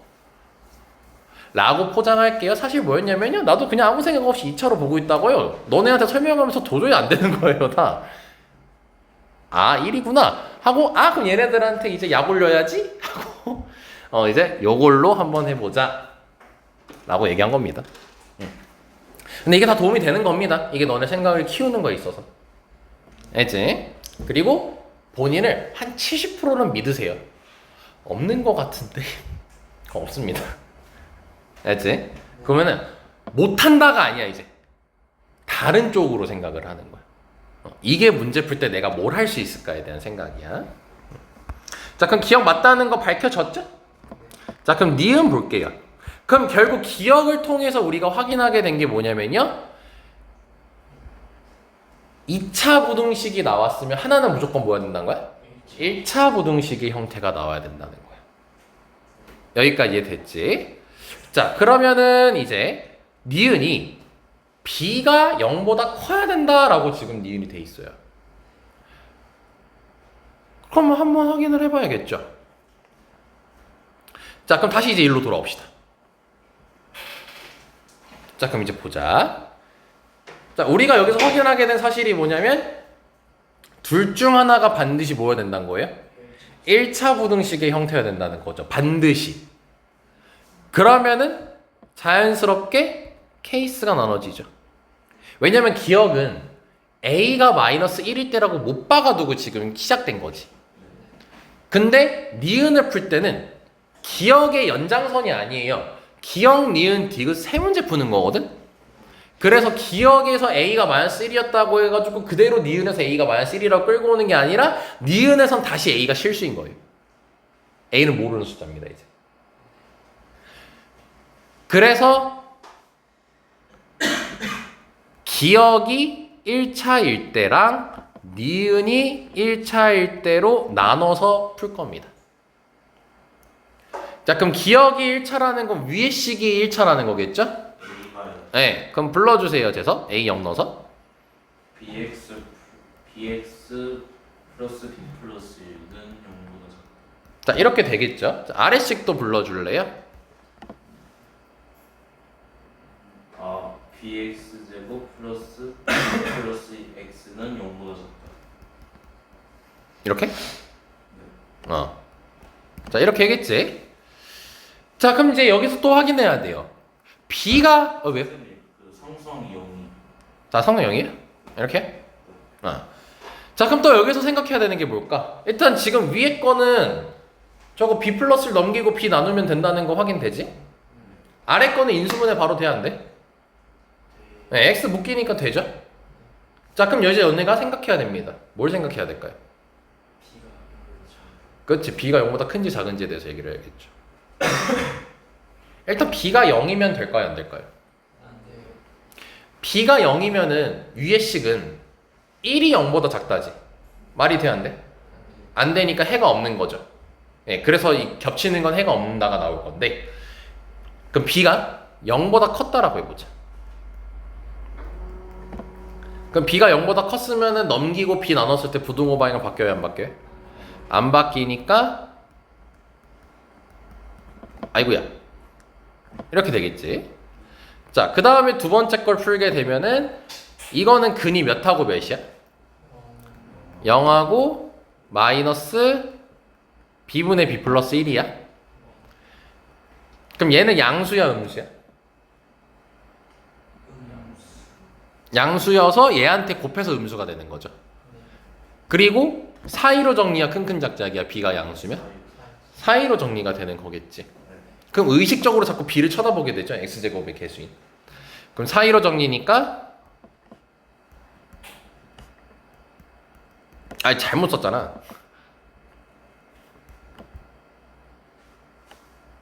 라고 포장할게요. 사실 뭐였냐면요, 나도 그냥 아무 생각 없이 2차로 보고 있다고요. 너네한테 설명하면서 도저히 안 되는 거예요, 다. 아, 1이구나 하고, 아, 그럼 얘네들한테 이제 약 올려야지 하고 이제 요걸로 한번 해보자 라고 얘기한 겁니다. 근데 이게 다 도움이 되는 겁니다. 이게 너네 생각을 키우는 거에 있어서. 알지? 그리고 본인을 한 70%는 믿으세요. 없는 것 같은데 없습니다. 알지? 그러면은 못한다가 아니야. 이제 다른 쪽으로 생각을 하는 거야. 이게 문제 풀 때 내가 뭘 할 수 있을까에 대한 생각이야. 자, 그럼 기억 맞다는 거 밝혀졌죠? 자, 그럼 니은 볼게요. 그럼 결국 기억을 통해서 우리가 확인하게 된 게 뭐냐면요, 2차 부등식이 나왔으면 하나는 무조건 뭐야 된다는 거야? 1차 부등식의 형태가 나와야 된다는 거야. 여기까지 이해됐지? 자, 그러면은 이제 니은이 B가 0보다 커야 된다라고 지금 니은이 돼 있어요. 그럼 한번 확인을 해봐야겠죠. 자, 그럼 다시 이제 일로 돌아옵시다. 자, 그럼 이제 보자. 자, 우리가 여기서 확인하게 된 사실이 뭐냐면 둘 중 하나가 반드시 뭐여야 된다는 거예요? 1차 부등식의 형태여야 된다는 거죠. 반드시. 그러면은 자연스럽게 케이스가 나눠지죠. 왜냐면 기억은 A가 마이너스 1일 때라고 못 박아두고 지금 시작된 거지. 근데 니은을 풀 때는 기억의 연장선이 아니에요. 기억, 니은, 디귿 세 문제 푸는 거거든? 그래서 기억에서 A가 마이너스 1이었다고 해가지고 그대로 니은에서 A가 마이너스 1이라고 끌고 오는 게 아니라 니은에선 다시 A가 실수인 거예요. A는 모르는 숫자입니다, 이제. 그래서 기억이 1차일 때랑 니은이 1차일 때로 나눠서 풀 겁니다. 자, 그럼 기억이 1차라는 건 위의 식이 1차라는 거겠죠? A가요. 네, 그럼 불러주세요. 재서 A 0 넣어서 bx 플러스 b 플러스 1은 0보다 작다. 자, 이렇게 되겠죠. 자, 아래식도 불러줄래요? 아, bx 제곱 플러스 b 플러스 x는 0보다 작다. 이렇게? 자, 이렇게 하겠지? 자, 그럼 이제 여기서 또 확인해야 돼요. B가 왜? 쌤이 그 상수항이 0이 자, 성능 0이에요? 이렇게? 자, 그럼 또 여기서 생각해야 되는 게 뭘까? 일단 지금 위에 거는 저거 b 플러스를 넘기고 b 나누면 된다는 거 확인되지? 아래 거는 인수분해 바로 돼야 안 돼? 네, x 묶이니까 되죠? 자, 그럼 이제 너네가 생각해야 됩니다. 뭘 생각해야 될까요? B가 0보다 작아. 그렇지, b가 0보다 큰지 작은지에 대해서 얘기를 해야겠죠. 일단 b가 0이면 될까요, 안 될까요? 안 돼요. b가 0이면은 위의 식은 1이 0보다 작다지. 말이 돼, 안 돼? 안 되니까 해가 없는 거죠. 예, 그래서 이 겹치는 건 해가 없는다가 나올 건데, 그럼 b가 0보다 컸다라고 해보자. 그럼 b가 0보다 컸으면은 넘기고 b 나눴을 때 부등호 방향 바뀌어요, 안 바뀌어요? 안 바뀌니까 아이고야 이렇게 되겠지. 자, 그 다음에 두 번째 걸 풀게 되면은 이거는 근이 몇하고 몇이야? 0하고 마이너스 b분의 b 플러스 1이야. 그럼 얘는 양수야, 음수야? 양수여서 얘한테 곱해서 음수가 되는 거죠. 그리고 사이로 정리야, 큰큰 작작이야. b가 양수면 사이로 정리가 되는 거겠지. 그럼 의식적으로 자꾸 b를 쳐다보게 되죠. x제곱의 개수인. 그럼 사이로 정리니까 아니 잘못 썼잖아.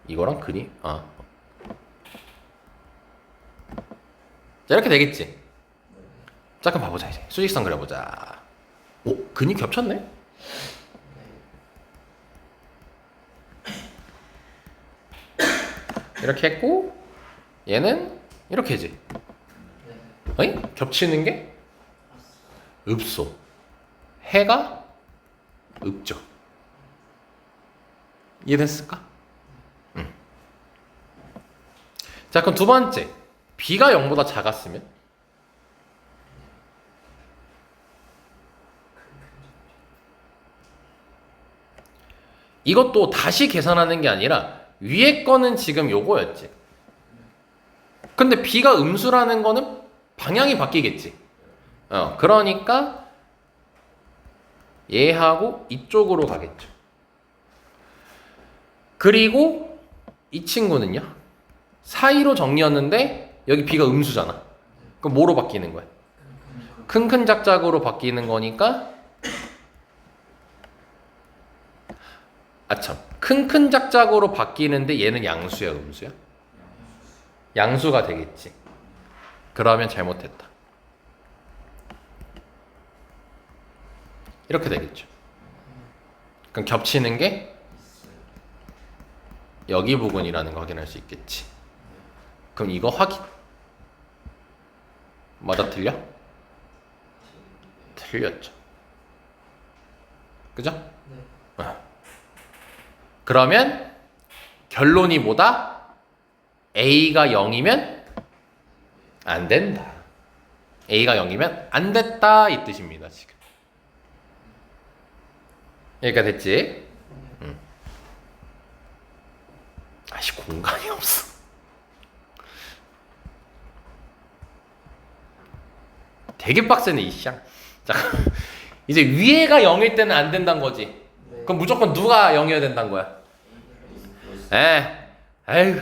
이거랑 근이 자, 이렇게 되겠지. 자, 그럼 봐보자. 이제 수직선 그려보자. 오, 근이 겹쳤네. 이렇게 했고 얘는 이렇게지. 어이? 겹치는 게 없어. 해가 없죠. 이해됐을까? 응. 자, 그럼 두 번째, b가 0보다 작았으면 이것도 다시 계산하는 게 아니라 위에 거는 지금 요거였지. 근데 b가 음수라는 거는 방향이 바뀌겠지. 그러니까 얘하고 이쪽으로 가겠죠. 그리고 이 친구는요, 사이로 정리였는데 여기 b가 음수잖아. 그럼 뭐로 바뀌는 거야? 큰큰 작작으로 바뀌는 거니까 아참, 큰큰 작작으로 바뀌는데 얘는 양수야, 음수야? 양수가 되겠지. 그러면 잘못했다. 이렇게 되겠죠. 그럼 겹치는 게 여기 부분이라는 거 확인할 수 있겠지. 그럼 이거 확인. 맞아, 틀려? 틀렸죠. 그죠? 네. 그러면 결론이 뭐다? A가 0이면 안 된다. A가 0이면 안 됐다 이 뜻입니다. 지금 여기가 됐지? 아씨, 공간이 없어. 되게 빡세네 이 쌍. 자, 이제 위에가 0일 때는 안 된다는 거지. 그럼 무조건 누가 0이어야 된다는 거야? 에휴.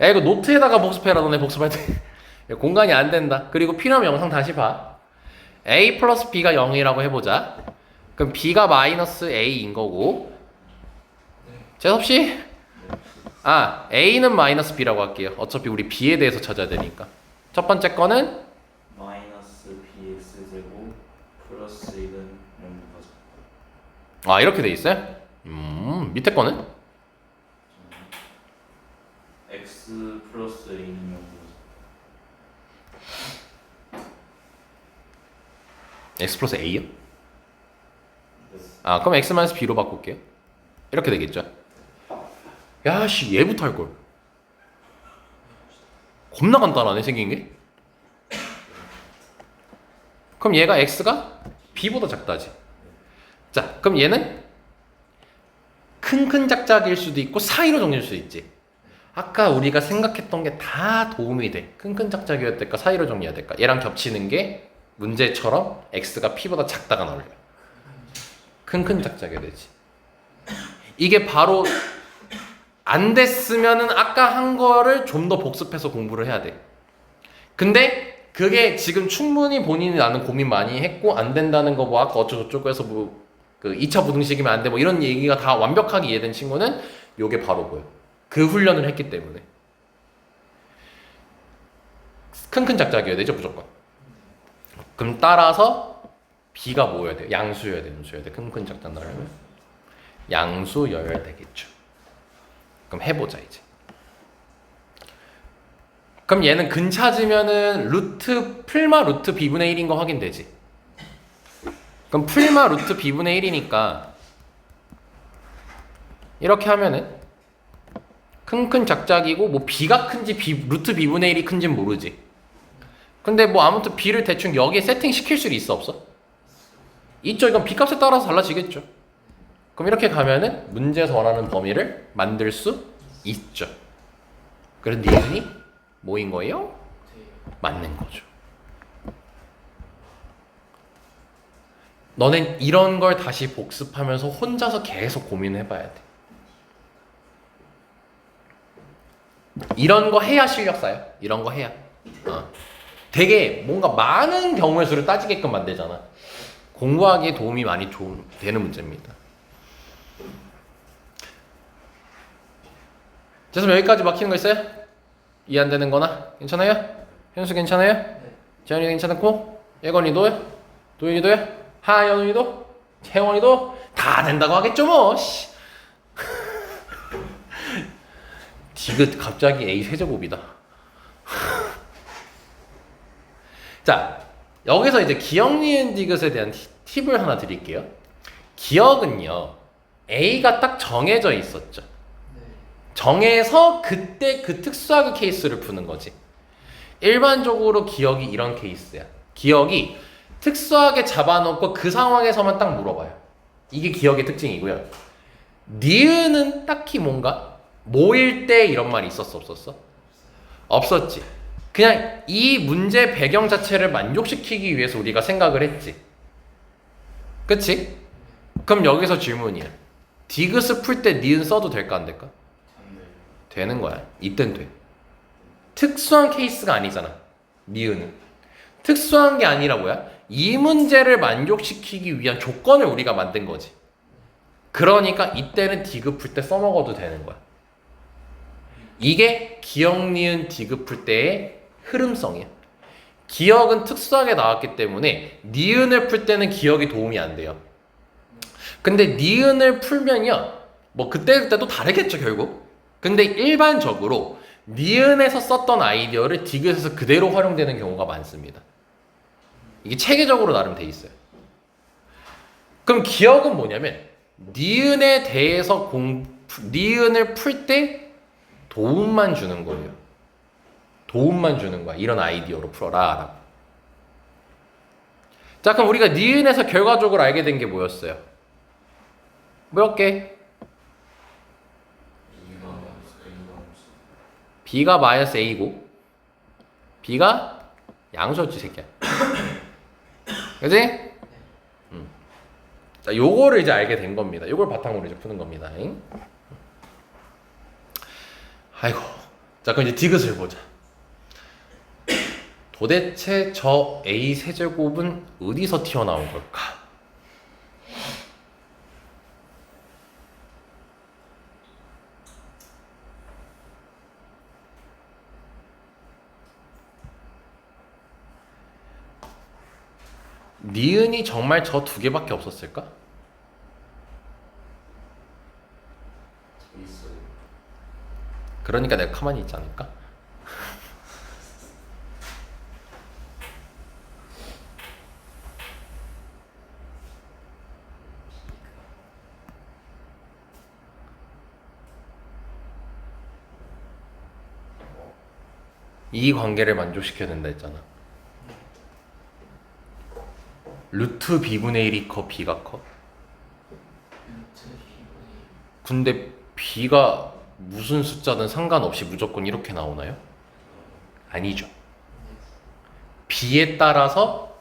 야, 이거 노트에다가 복습해라, 너네 복습할 때. 공간이 안 된다. 그리고 필요하면 영상 다시 봐. A 플러스 B가 0이라고 해보자. 그럼 B가 마이너스 A인 거고. 재섭씨? A는 마이너스 B라고 할게요. 어차피 우리 B에 대해서 찾아야 되니까. 첫 번째 거는 마이너스 bx제곱 플러스 1은 0보다 작다. 이렇게 돼 있어요? 밑에 거는? x 플러스 a는 0보다 작다. X 플러스 A요? 네. 그럼 X 마이너스 B로 바꿀게요. 이렇게 되겠죠. 야씨, 얘부터 할걸. 겁나 간단하네, 생긴 게. 그럼 얘가 X가 B보다 작다지. 자, 그럼 얘는 큰큰 작작일 수도 있고 사이로 정리할 수도 있지. 아까 우리가 생각했던 게 다 도움이 돼. 큰큰 작작이어야 될까 사이로 정리해야 될까. 얘랑 겹치는 게 문제처럼 X가 P보다 작다가 나올려. 큰큰 작작이어야 되지. 이게 바로 안 됐으면은 아까 한 거를 좀 더 복습해서 공부를 해야 돼. 근데 그게 지금 충분히 본인이 나는 고민 많이 했고 안 된다는 거 뭐 아까 어쩌고저쩌고 해서 뭐 그 2차 부등식이면 안 돼 뭐 이런 얘기가 다 완벽하게 이해된 친구는 요게 바로 뭐야. 그 훈련을 했기 때문에. 큰큰 작작이어야 되죠 무조건. 그럼 따라서 B가 뭐여야 돼? 양수여야 돼, 음수여야 돼. 큰큰 작작 나오려면 양수여야 되겠죠. 그럼 해보자 이제. 그럼 얘는 근 찾으면은 루트 풀마 루트 b분의 1인 거 확인되지. 그럼 풀마 루트 b분의 1이니까 이렇게 하면은 큰큰 작작이고 뭐 b가 큰지 루트 b분의 1이 큰지는 모르지. 근데 뭐 아무튼 b를 대충 여기에 세팅 시킬 수 있어 없어? 있죠. 이건 b 값에 따라서 달라지겠죠. 그럼 이렇게 가면은 문제에서 원하는 범위를 만들 수 있죠. 그래서 니은이 뭐인 거예요? 맞는 거죠. 너넨 이런 걸 다시 복습하면서 혼자서 계속 고민해봐야 돼. 이런 거 해야 실력 쌓여. 이런 거 해야. 되게 뭔가 많은 경우의 수를 따지게끔 만들잖아. 공부하기에 도움이 많이 되는 문제입니다. 죄송 여기까지 막히는 거 있어요? 이해 안 되는 거나? 괜찮아요? 현수 괜찮아요? 네. 재현이 괜찮고? 예건이도요? 도윤이도요? 하연이도? 태원이도? 다 된다고 하겠죠 뭐. 씨. 디귿 갑자기 A 세제곱이다. 자, 여기서 이제 기억 니은 디귿에 대한 팁을 하나 드릴게요. 기억은요, A가 딱 정해져 있었죠. 정해서 그때 그 특수하게 케이스를 푸는 거지. 일반적으로 기억이 이런 케이스야. 기억이 특수하게 잡아놓고 그 상황에서만 딱 물어봐요. 이게 기억의 특징이고요. 니은은 딱히 뭔가 모일 때 이런 말이 있었어 없었어? 없었지. 그냥 이 문제 배경 자체를 만족시키기 위해서 우리가 생각을 했지. 그치? 그럼 여기서 질문이야. 디귿을 풀 때 니은 써도 될까 안 될까? 되는 거야. 이땐 돼. 특수한 케이스가 아니잖아. 니은은. 특수한 게 아니라 뭐야? 이 문제를 만족시키기 위한 조건을 우리가 만든 거지. 그러니까 이때는 디귿 풀 때 써먹어도 되는 거야. 이게 기억, 니은, 디귿 풀 때의 흐름성이야. 기억은 특수하게 나왔기 때문에 니은을 풀 때는 기억이 도움이 안 돼요. 근데 니은을 풀면요, 뭐 그때도 다르겠죠 결국. 근데 일반적으로 니은에서 썼던 아이디어를 디귿에서 그대로 활용되는 경우가 많습니다. 이게 체계적으로 나름 돼 있어요. 그럼 기억은 뭐냐면 니은에 대해서 니은을 풀 때 도움만 주는 거예요. 도움만 주는 거야. 이런 아이디어로 풀어라 라고. 자, 그럼 우리가 니은에서 결과적으로 알게 된 게 뭐였어요? 몇 개? B가 마이너스 A고 B가 양수였지 새끼야. 그치? 자, 요거를 이제 알게 된 겁니다. 요걸 바탕으로 이제 푸는 겁니다. 아이고. 자, 그럼 이제 디귿을 보자. 도대체 저 A 세제곱은 어디서 튀어나온 걸까? 니은이 정말 저 두 개밖에 없었을까? 있어요. 그러니까 내가 가만히 있지 않을까? 이 관계를 만족시켜야 된다 했잖아. 루트 b분의 1이 커, b가 커? 근데 b가 무슨 숫자든 상관없이 무조건 이렇게 나오나요? 아니죠. b에 따라서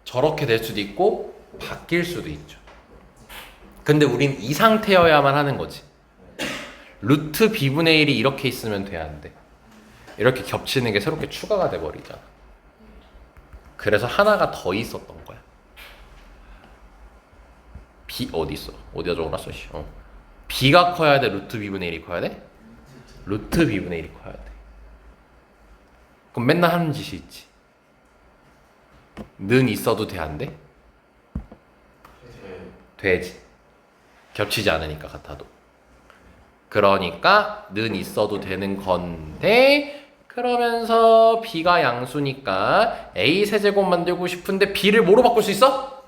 저렇게 될 수도 있고 바뀔 수도 있죠. 근데 우린 이 상태여야만 하는 거지. 루트 b분의 1이 이렇게 있으면 돼야 안 돼. 이렇게 겹치는 게 새롭게 추가가 돼 버리잖아. 그래서 하나가 더 있었던 거야. b 어디 있어? 어디다 적어놨어? b가 커야 돼? 루트 b분의 1이 커야 돼? 루트 b분의 1이 커야 돼. 그럼 맨날 하는 짓이 있지. 는 있어도 돼? 안 돼? 되지. 겹치지 않으니까 같아도. 그러니까 는 있어도 되는 건데, 그러면서 b가 양수니까 a 세제곱 만들고 싶은데 b를 뭐로 바꿀 수 있어?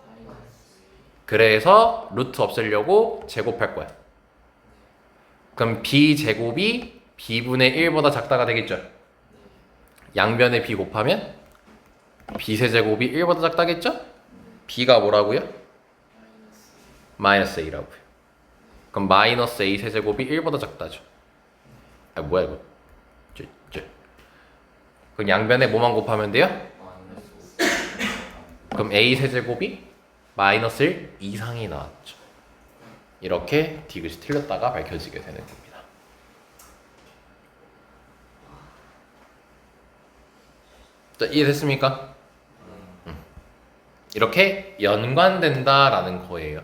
그래서 루트 없애려고 제곱할 거야. 그럼 b 제곱이 b분의 1보다 작다가 되겠죠. 양변에 b 곱하면 b 세제곱이 1보다 작다겠죠? b가 뭐라고요? 마이너스 a라고요. 그럼 마이너스 a 세제곱이 1보다 작다죠. 아 뭐야 이거. 그럼 양변에 뭐만 곱하면 돼요? 그럼 a 세제곱이 마이너스 1 이상이 나왔죠. 이렇게 디귿이 틀렸다가 밝혀지게 되는 겁니다. 자, 이해됐습니까? 이렇게 연관된다라는 거예요.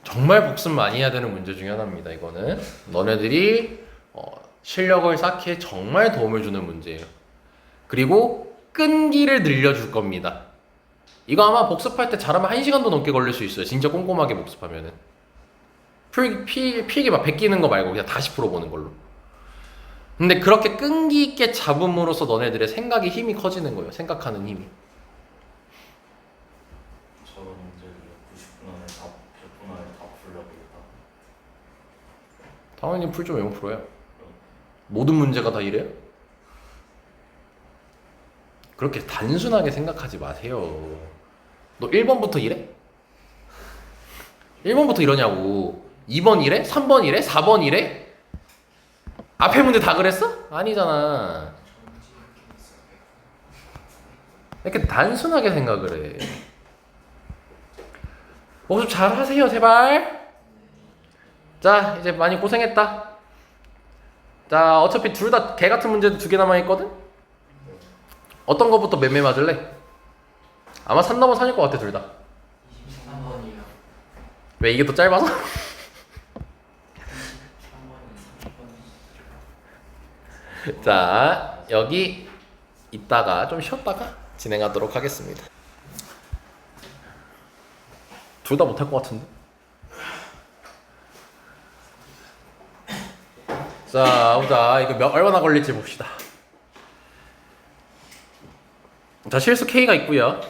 정말 복습 많이 해야 되는 문제 중에 하나입니다. 이거는 너네들이 실력을 쌓기에 정말 도움을 주는 문제예요. 그리고 끈기를 늘려줄 겁니다. 이거 아마 복습할 때 잘하면 1시간도 넘게 걸릴 수 있어요. 진짜 꼼꼼하게 복습하면은. 필기 막 베끼는 거 말고 그냥 다시 풀어보는 걸로. 근데 그렇게 끈기 있게 잡음으로써 너네들의 생각의 힘이 커지는 거예요. 생각하는 힘이. 저런 문제를 90분 안에 100분 안에 다 풀려야겠다. 당연히 풀 좀 외워 풀어요. 모든 문제가 다 이래요? 그렇게 단순하게 생각하지 마세요. 너 1번부터 이래? 1번부터 이러냐고. 2번 이래? 3번 이래? 4번 이래? 앞에 문제 다 그랬어? 아니잖아. 이렇게 단순하게 생각을 해. 복습 잘 하세요, 제발. 자, 이제 많이 고생했다. 자, 어차피 둘 다 개 같은 문제도 2개 남아있거든? 어떤 거부터 맴매 맞을래? 아마 3 넘어 3일 것 같아, 둘 다. 23번이요. 왜 이게 더 짧아서? 3번이 3번. 자, 여기 있다가 좀 쉬었다가 진행하도록 하겠습니다. 둘 다 못할 것 같은데? 자, 보자. 이거 얼마나 걸릴지 봅시다. 자, 실수 K가 있고요.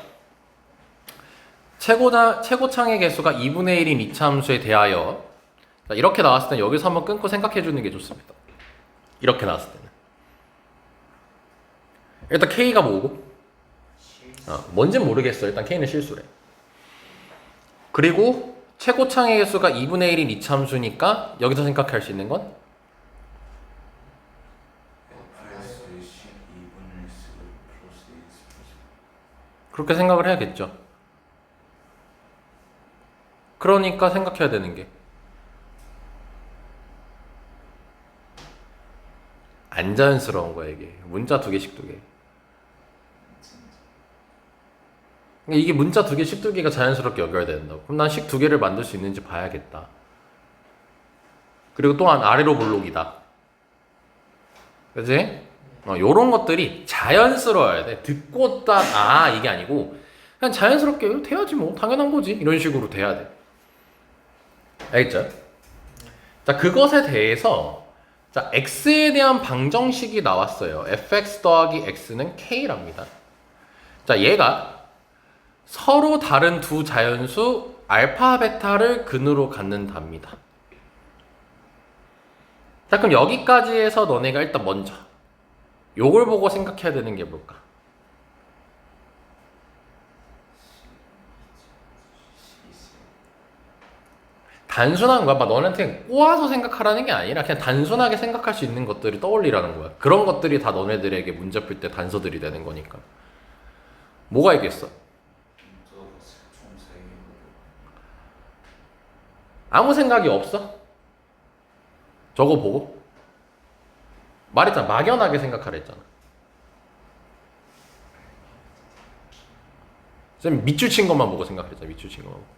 최고창의 개수가 2분의 1인 이차함수에 대하여, 자, 이렇게 나왔을 때 여기서 한번 끊고 생각해 주는 게 좋습니다. 이렇게 나왔을 때는 일단 K가 뭐고? 뭔진 모르겠어. 일단 K는 실수래. 그리고 최고창의 개수가 2분의 1인 이차함수니까 여기서 생각할 수 있는 건 fx 12분의 x 플러스 x 그렇게 생각을 해야겠죠. 그러니까 생각해야 되는 게 안 자연스러운 거야. 이게 문자 2개씩 2개. 이게 문자 2개씩 2개가 자연스럽게 연결된다고. 그럼 난 식 2개를 만들 수 있는지 봐야겠다. 그리고 또한 아래로 볼록이다. 그치? 요런 것들이 자연스러워야 돼. 듣고 딱 이게 아니고 그냥 자연스럽게 돼야지 뭐 당연한 거지 이런 식으로 돼야 돼. 알겠죠? 자, 그것에 대해서 자, x에 대한 방정식이 나왔어요. fx 더하기 x는 k랍니다. 자, 얘가 서로 다른 두 자연수 알파 베타를 근으로 갖는답니다. 자, 그럼 여기까지 해서 너네가 일단 먼저 요걸 보고 생각해야 되는 게 뭘까? 단순한 거야. 막 너네한테 꼬아서 생각하라는 게 아니라 그냥 단순하게 생각할 수 있는 것들을 떠올리라는 거야. 그런 것들이 다 너네들에게 문제 풀 때 단서들이 되는 거니까. 뭐가 있겠어? 문자가 총 3개고 아무 생각이 없어? 저거 보고? 말했잖아. 막연하게 생각하라 했잖아. 쌤 밑줄 친 것만 보고 생각했잖아. 밑줄 친 것만 보고.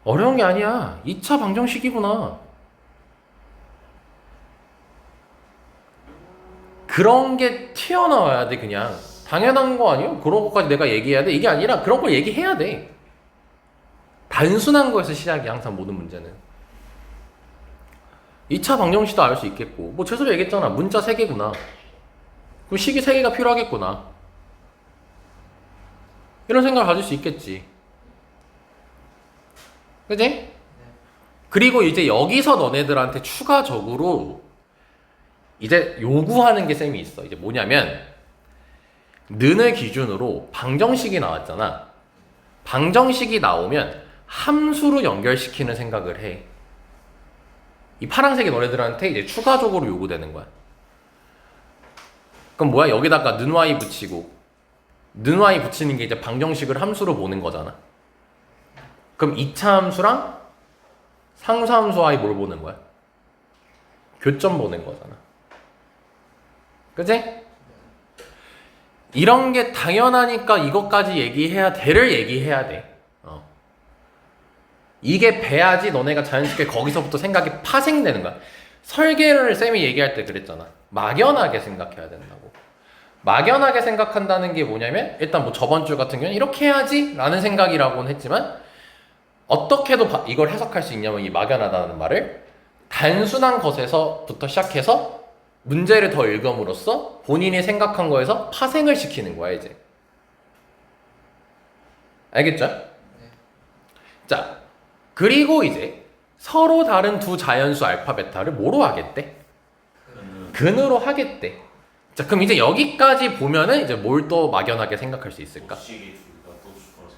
어려운 게 아니야. 2차 방정식이구나. 그런 게 튀어나와야 돼. 그냥 당연한 거 아니에요? 그런 것까지 내가 얘기해야 돼? 이게 아니라 그런 걸 얘기해야 돼. 단순한 거에서 시작이 항상 모든 문제는. 2차 방정식도 알 수 있겠고 뭐 최소로 얘기했잖아. 문자 3개구나. 그럼 식이 3개가 필요하겠구나. 이런 생각을 가질 수 있겠지. 그지? 그리고 이제 여기서 너네들한테 추가적으로 이제 요구하는 게 쌤이 있어. 이제 뭐냐면 는을 기준으로 방정식이 나왔잖아. 방정식이 나오면 함수로 연결시키는 생각을 해. 이 파란색이 너네들한테 이제 추가적으로 요구되는 거야. 그럼 뭐야? 여기다가 는 y 붙이고 는 y 붙이는 게 이제 방정식을 함수로 보는 거잖아. 그럼 2차 함수랑 상수함수 y 뭘 보는 거야? 교점 보는 거잖아. 그치? 이런 게 당연하니까 이것까지 얘기해야 돼를 얘기해야 돼. 이게 배야지 너네가 자연스럽게 거기서부터 생각이 파생되는 거야. 설계를 쌤이 얘기할 때 그랬잖아. 막연하게 생각해야 된다고. 막연하게 생각한다는 게 뭐냐면 일단 뭐 저번 주 같은 경우는 이렇게 해야지 라는 생각이라고는 했지만 어떻게도 이걸 해석할 수 있냐면 이 막연하다는 말을 단순한 것에서부터 시작해서 문제를 더 읽음으로써 본인이 생각한 거에서 파생을 시키는 거야 이제. 알겠죠? 자, 그리고 이제 서로 다른 두 자연수 알파 베타를 뭐로 하겠대? 근으로 하겠대. 자, 그럼 이제 여기까지 보면은 이제 뭘 또 막연하게 생각할 수 있을까? 식이 둘다 또 추가로 생긴다.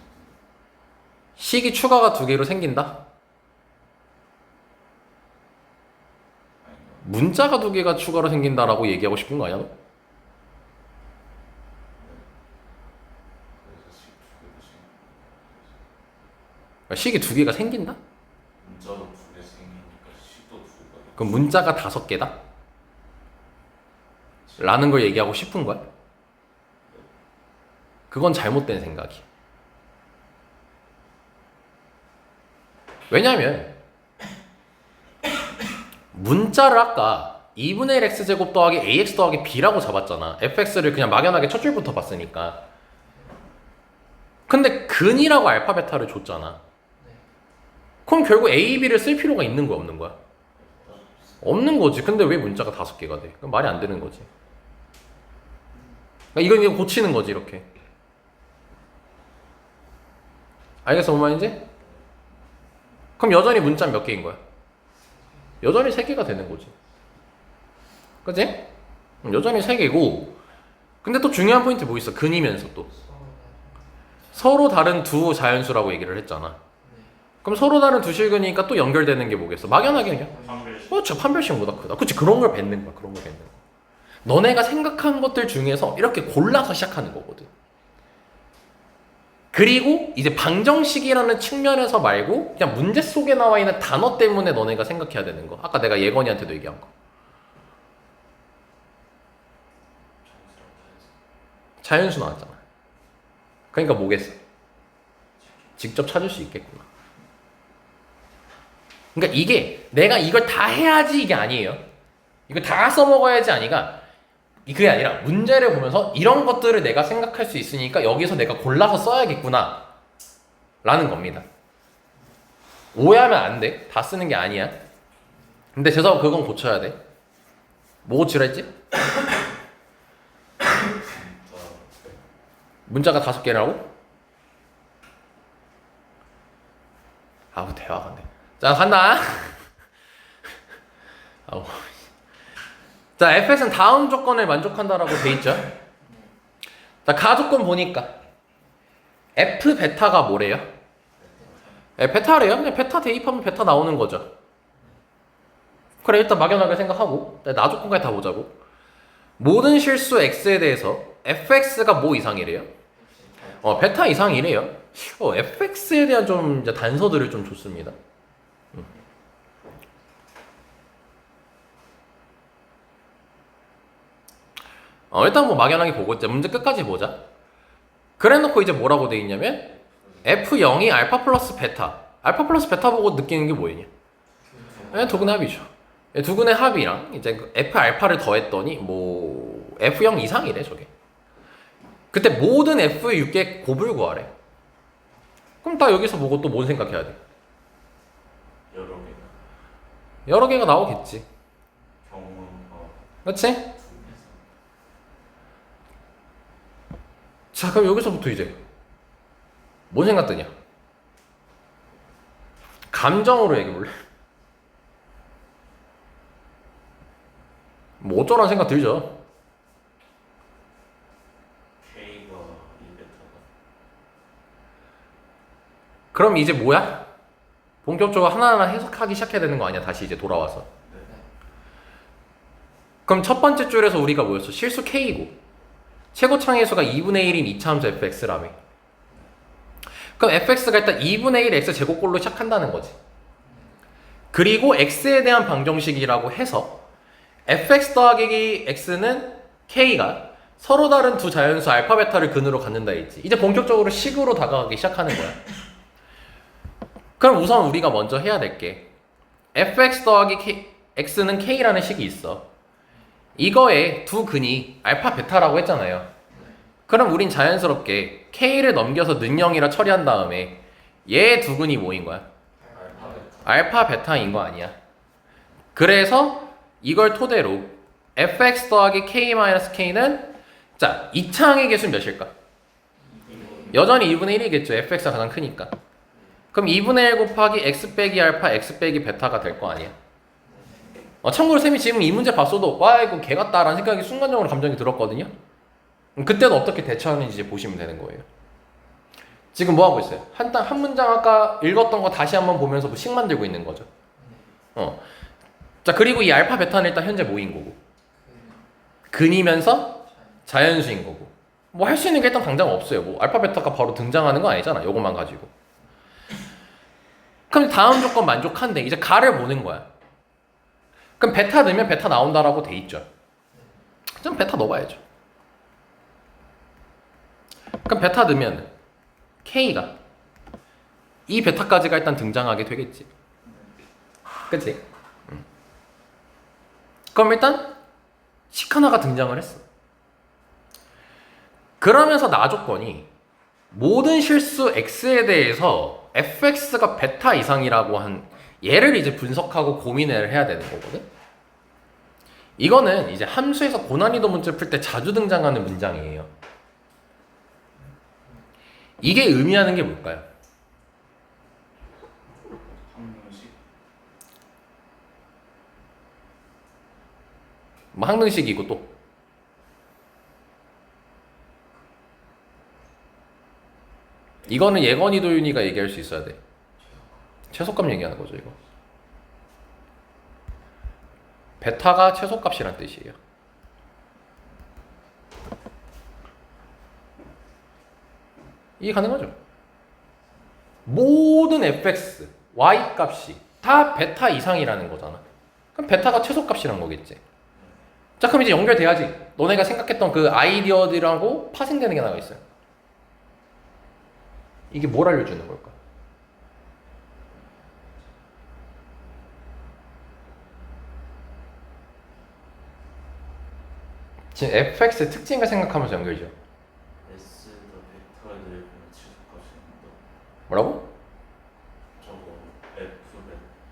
식이 추가가 2개로 생긴다? 아닌가? 문자가 2개가 추가로 생긴다라고 얘기하고 싶은 거 아니야 너? 그래서 식 두 개도 생긴다. 식이 2개가 생긴다? 문자도 두 개 생기니까 식도 두 개. 그럼 문자가 5개다? 라는 걸 얘기하고 싶은 거야? 그건 잘못된 생각이야. 왜냐면 문자를 아까 2분의 1 x제곱 더하기 ax 더하기 b라고 잡았잖아. fx를 그냥 막연하게 첫 줄부터 봤으니까. 근데 근이라고 알파 베타를 줬잖아. 그럼 결국 a, b를 쓸 필요가 있는 거야 없는 거야? 없는 거지. 근데 왜 문자가 5개가 돼? 그럼 말이 안 되는 거지. 그러니까 이건 고치는 거지 이렇게. 알겠어 뭔 말인지? 그럼 여전히 문자 몇 개인 거야? 여전히 3개가 되는 거지. 그치? 여전히 3개고 근데 또 중요한 포인트 뭐 있어? 근이면서 또 서로 다른 두 자연수라고 얘기를 했잖아. 그럼 서로 다른 두 실근이니까 또 연결되는 게 뭐겠어? 막연하게 그냥 판별식. 그렇죠. 판별식보다 크다. 그치 그런 걸 뱉는 거야. 그런 걸 뱉는 거야. 너네가 생각한 것들 중에서 이렇게 골라서 시작하는 거거든. 그리고 이제 방정식이라는 측면에서 말고 그냥 문제 속에 나와 있는 단어 때문에 너네가 생각해야 되는 거. 아까 내가 예건이한테도 얘기한 거. 자연수 나왔잖아. 그러니까 뭐겠어? 직접 찾을 수 있겠구나. 그러니까 이게 내가 이걸 다 해야지 이게 아니에요. 이거 다 써먹어야지 아니가 그게 아니라 문제를 보면서 이런 것들을 내가 생각할 수 있으니까 여기서 내가 골라서 써야겠구나 라는 겁니다. 오해하면 안 돼. 다 쓰는 게 아니야. 근데 재석 그건 고쳐야 돼. 뭐 고치라 했지? 문자가 5개라고? 아우 대화가 안 돼. 자 간다. 아우. 자, fx는 다음 조건을 만족한다라고 돼 있죠. 자, 가조건 보니까 f 베타가 뭐래요? 베타래요. 그냥 베타 대입하면 베타 나오는 거죠. 그래 일단 막연하게 생각하고 나조건까지 다 보자고. 모든 실수 x에 대해서 fx가 뭐 이상이래요? 베타 이상이래요. fx에 대한 좀 이제 단서들을 좀 줬습니다. 일단 뭐 막연하게 보고 이제 문제 끝까지 보자. 그래놓고 이제 뭐라고 돼 있냐면 f0이 알파 플러스 베타. 알파 플러스 베타 보고 느끼는 게 뭐였냐? 두근의 합이죠. 두근의 합이랑 이제 그 f 알파를 더했더니 뭐 f0 이상이래 저게. 그때 모든 f6의 곱을 구하래. 그럼 다 여기서 보고 또 뭔 생각해야 돼? 여러 개가 여러 개가 나오겠지. 경우가 그렇지? 자, 그럼 여기서부터 이제 뭔 생각 드냐? 감정으로 얘기해볼래? 뭐 어쩌라는 생각 들죠? K가 이 베타가 그럼 이제 뭐야? 본격적으로 하나하나 해석하기 시작해야 되는 거 아니야? 다시 이제 돌아와서. 네. 그럼 첫 번째 줄에서 우리가 뭐였어? 실수 K고 최고 창의수가 2분의 1인 이차함수 fx라며. 그럼 fx가 일단 2분의 1 x 제곱꼴로 시작한다는 거지. 그리고 x에 대한 방정식이라고 해서 fx 더하기 x는 k가 서로 다른 두 자연수 알파 베타를 근으로 갖는다 했지. 이제 본격적으로 식으로 다가가기 시작하는 거야. 그럼 우선 우리가 먼저 해야 될 게 fx 더하기 x는 k라는 식이 있어. 이거에 두 근이 알파 베타라고 했잖아요. 그럼 우린 자연스럽게 k를 넘겨서 는영이라 처리한 다음에 얘 두 근이 뭐인 거야? 알파 베타 알파 베타인 거 아니야. 그래서 이걸 토대로 fx 더하기 k-k는 자, 이차항의 개수는 몇일까? 여전히 2분의 1이겠죠. fx가 가장 크니까. 그럼 2분의 1 곱하기 x 빼기 알파 x 빼기 베타가 될 거 아니야. 참고로 쌤이 지금 이 문제 봤어도 와 이거 개 같다라는 생각이 순간적으로 감정이 들었거든요. 그때는 어떻게 대처하는지 이제 보시면 되는 거예요. 지금 뭐 하고 있어요? 한 문장 아까 읽었던 거 다시 한번 보면서 뭐 식 만들고 있는 거죠. 자, 그리고 이 알파 베타는 일단 현재 뭐인 거고? 근이면서 자연수인 거고. 뭐 할 수 있는 게 일단 당장 없어요. 뭐 알파 베타가 바로 등장하는 거 아니잖아. 요것만 가지고. 그럼 다음 조건 만족한데 이제 가를 보는 거야. 그럼 베타 넣으면 베타 나온다라고 돼 있죠. 좀 베타 넣어봐야죠. 그럼 베타 넣으면 K가 이 베타까지가 일단 등장하게 되겠지. 그치? 그럼 일단 식 하나가 등장을 했어. 그러면서 나 조건이 모든 실수 X에 대해서 fx가 베타 이상이라고 한 얘를 이제 분석하고 고민을 해야 되는 거거든. 이거는 이제 함수에서 고난이도 문제 풀 때 자주 등장하는 문장이에요. 이게 의미하는 게 뭘까요? 항공식 뭐 항등식이고 또 이거는 예건이 도윤이가 얘기할 수 있어야 돼. 최소값 얘기하는 거죠 이거. 베타가 최소값이란 뜻이에요. 이해 가능하죠? 모든 fx, y 값이 다 베타 이상이라는 거잖아. 그럼 베타가 최소값이란 거겠지. 자, 그럼 이제 연결돼야지. 너네가 생각했던 그 아이디어들하고 파생되는 게 하나 있어요. 이게 뭘 알려주는 걸까? 지금 fx의 특징을 생각하면서 연결이죠. S 더 베타에 대해 보면 최소값입니다. 뭐라고? 저거 F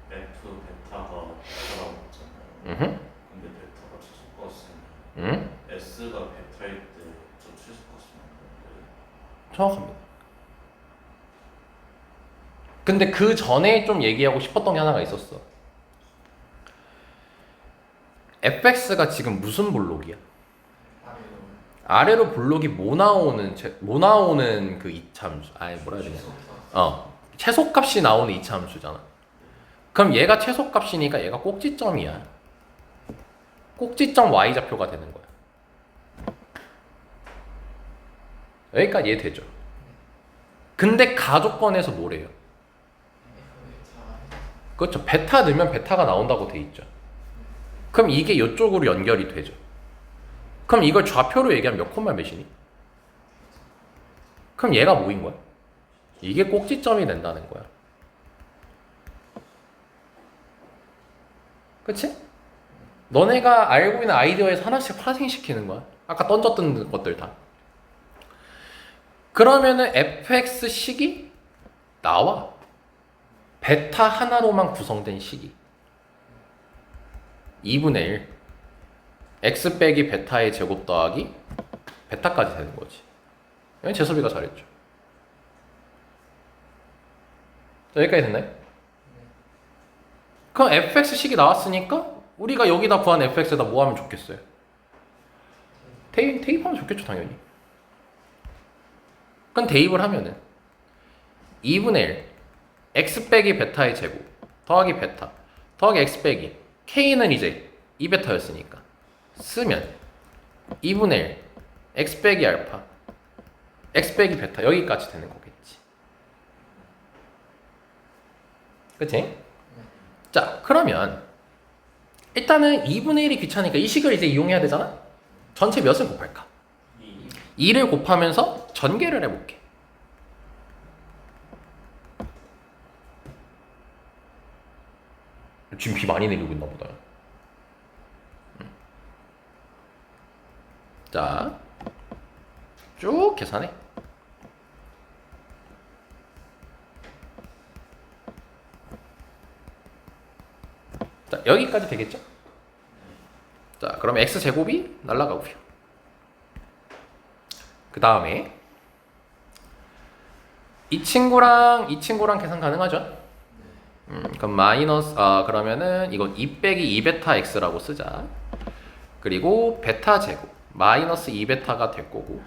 베타가 베타라고 했잖아요. 응? 근데 베타가 최소값이면 응? S가 베타일 때 저 최소값이면 되는데 정확합니다. 근데 그 전에 좀 얘기하고 싶었던 게 하나가 있었어. fx가 지금 무슨 블록이야? 아래로 블록이 뭐 나오는 그 이차함수. 뭐라 해야 되냐? 최소값이 나오는 이차함수잖아. 그럼 얘가 최소값이니까 얘가 꼭지점이야. 꼭지점 y좌표가 되는 거야. 여기까지 이해되죠? 근데 가조건에서 뭐래요? 그렇죠. 베타 넣으면 베타가 나온다고 돼 있죠. 그럼 이게 이쪽으로 연결이 되죠. 그럼 이걸 좌표로 얘기하면 몇 콤마 몇이니? 그럼 얘가 뭐인 거야? 이게 꼭지점이 된다는 거야. 그치? 너네가 알고 있는 아이디어에서 하나씩 파생시키는 거야. 아까 던졌던 것들 다. 그러면은 fx식이 나와. 베타 하나로만 구성된 식이 2분의 1 x 빼기 베타의 제곱 더하기 베타까지 되는 거지. 여기 재섭이가 잘했죠. 자, 여기까지 됐나요? 그럼 fx식이 나왔으니까 우리가 여기다 구한 fx에다 뭐 하면 좋겠어요? 대입하면 좋겠죠, 당연히. 그럼 대입을 하면은 2분의 1 x 빼기 베타의 제곱 더하기 베타 더하기 x 빼기 k는 이제 2베타였으니까 쓰면 2분의 1 x 빼기 알파 x 빼기 베타 여기까지 되는 거겠지. 그치? 자, 그러면 일단은 2분의 1이 귀찮으니까 이 식을 이제 이용해야 되잖아? 전체 몇을 곱할까? 2를 곱하면서 전개를 해볼게. 지금 비 많이 내리고 있나 보다. 자, 쭉 계산해. 자, 여기까지 되겠죠? 자, 그럼 x제곱이 날라가고요. 그 다음에 이 친구랑 계산 가능하죠? 그럼 마이너스 그러면은 이건 2 빼기 2베타 x라고 쓰자. 그리고 베타 제곱 마이너스 2베타가 될 거고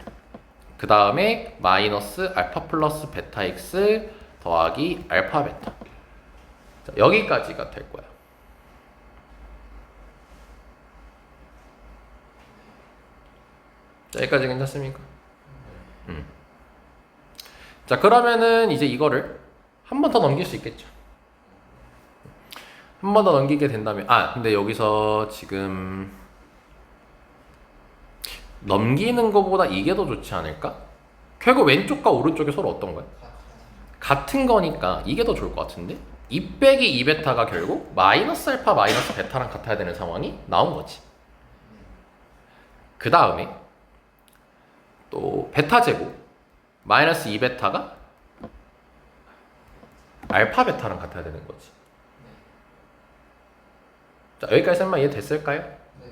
그 다음에 마이너스 알파 플러스 베타 x 더하기 알파 베타. 자, 여기까지가 될 거야. 자, 여기까지 괜찮습니까? 자, 그러면은 이제 이거를 한 번 더 넘길 수 있겠죠. 한 번 더 넘기게 된다면 근데 여기서 지금 넘기는 것보다 이게 더 좋지 않을까? 결국 왼쪽과 오른쪽이 서로 어떤 거야? 같은 거니까 이게 더 좋을 것 같은데? 2 빼기 2베타가 결국 마이너스 알파 마이너스 베타랑 같아야 되는 상황이 나온 거지. 그 다음에 또 베타 제곱 마이너스 2베타가 알파 베타랑 같아야 되는 거지. 자, 여기까지 설마 이해됐을까요? 네.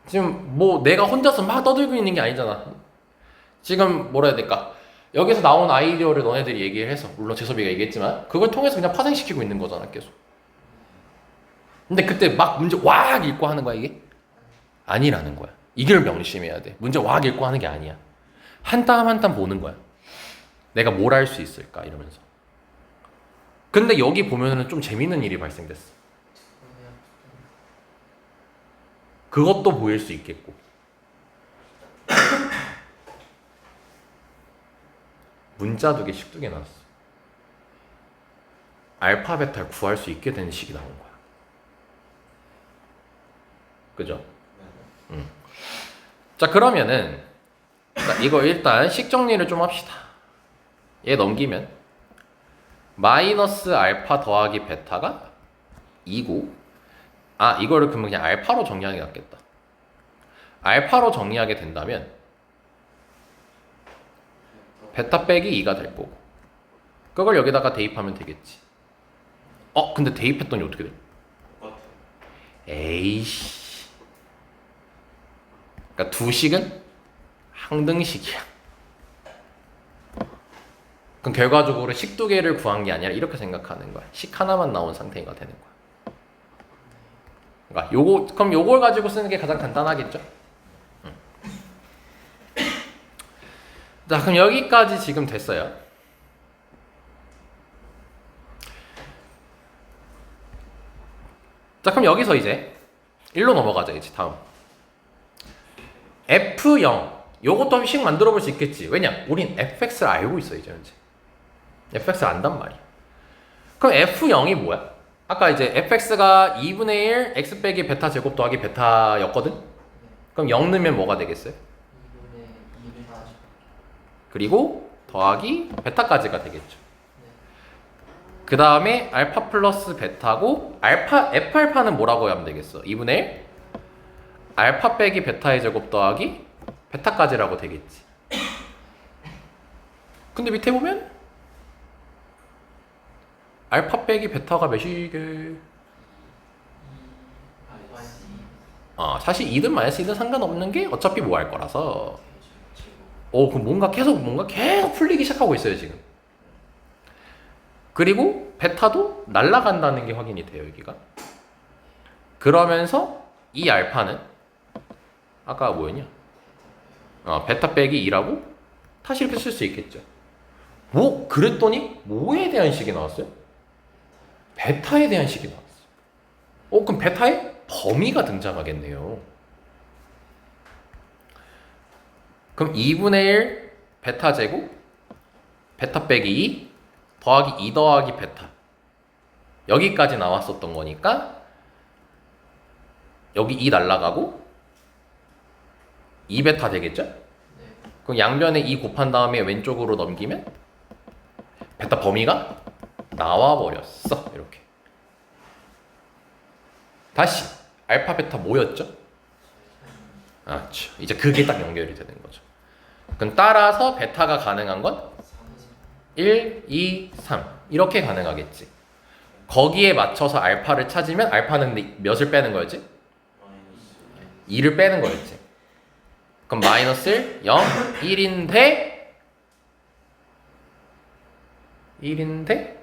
지금 뭐 내가 혼자서 막 떠들고 있는 게 아니잖아. 지금 뭐라 해야 될까? 여기서 나온 아이디어를 너네들이 얘기를 해서 물론 재섭이가 얘기했지만 그걸 통해서 그냥 파생시키고 있는 거잖아, 계속. 근데 그때 막 문제 왁 읽고 하는 거야, 이게? 아니라는 거야. 이걸 명심해야 돼. 문제 왁 읽고 하는 게 아니야. 한 땀 한 땀 보는 거야. 내가 뭘 할 수 있을까 이러면서. 근데 여기 보면은 좀 재밌는 일이 발생됐어. 그것도 보일 수 있겠고. 문자 2개, 식 2개 나왔어. 알파, 베타를 구할 수 있게 되는 식이 나온 거야. 그죠? 자, 그러면은 자, 이거 일단 식 정리를 좀 합시다. 얘 넘기면 마이너스 알파 더하기 베타가 2고 이거를 그러면 그냥 알파로 정리하는 게 낫겠다. 알파로 정리하게 된다면 베타 빼기 2가 될 거고 그걸 여기다가 대입하면 되겠지. 근데 대입했더니 어떻게 돼? 똑같아. 에이씨. 그러니까 두 식은 항등식이야. 그럼 결과적으로 식 2개를 구한 게 아니라 이렇게 생각하는 거야. 식 하나만 나온 상태가 되는 거야. 그러니까 그럼 요걸 가지고 쓰는 게 가장 간단하겠죠? 자, 그럼 여기까지 지금 됐어요. 자, 그럼 여기서 이제 1로 넘어가자. 이제 다음 F0 요것도 한번 씩 만들어 볼 수 있겠지. 왜냐? 우린 fx를 알고 있어 이제 현재. fx를 안단 말이야. 그럼 f0이 뭐야? 아까 이제 fx가 2분의 1 x 빼기 베타 제곱 더하기 베타였거든? 그럼 0 넣으면 뭐가 되겠어요? 2분의 2를 다시. 그리고 더하기 베타까지가 되겠죠. 그 다음에 알파 플러스 베타고 알파 F알파는 뭐라고 하면 되겠어? 2분의 1 알파 빼기 베타의 제곱 더하기 베타까지라고 되겠지. 근데 밑에 보면 알파 빼기 베타가 몇이게? 사실 2든 마이너스 2든 상관없는 게 어차피 뭐 할 거라서. 그럼 뭔가 계속 풀리기 시작하고 있어요 지금. 그리고 베타도 날아간다는 게 확인이 돼요 여기가. 그러면서 이 알파는 아까 뭐였냐? 베타 빼기 2라고 다시 이렇게 쓸 수 있겠죠. 그랬더니 뭐에 대한 식이 나왔어요? 베타에 대한 식이 나왔어요. 그럼 베타의 범위가 등장하겠네요. 그럼 2분의 1 베타 제곱 베타 빼기 2 더하기 2 더하기 베타 여기까지 나왔었던 거니까 여기 2 날라가고 2베타 되겠죠? 그럼 양변에 2 곱한 다음에 왼쪽으로 넘기면 베타 범위가 나와버렸어. 이렇게 다시 알파 베타 뭐였죠? 이제 그게 딱 연결이 되는 거죠. 그럼 따라서 베타가 가능한 건 1, 2, 3 이렇게 가능하겠지. 거기에 맞춰서 알파를 찾으면 알파는 몇을 빼는 거였지? 2를 빼는 거였지. 그럼 마이너스 1, 0, 1인데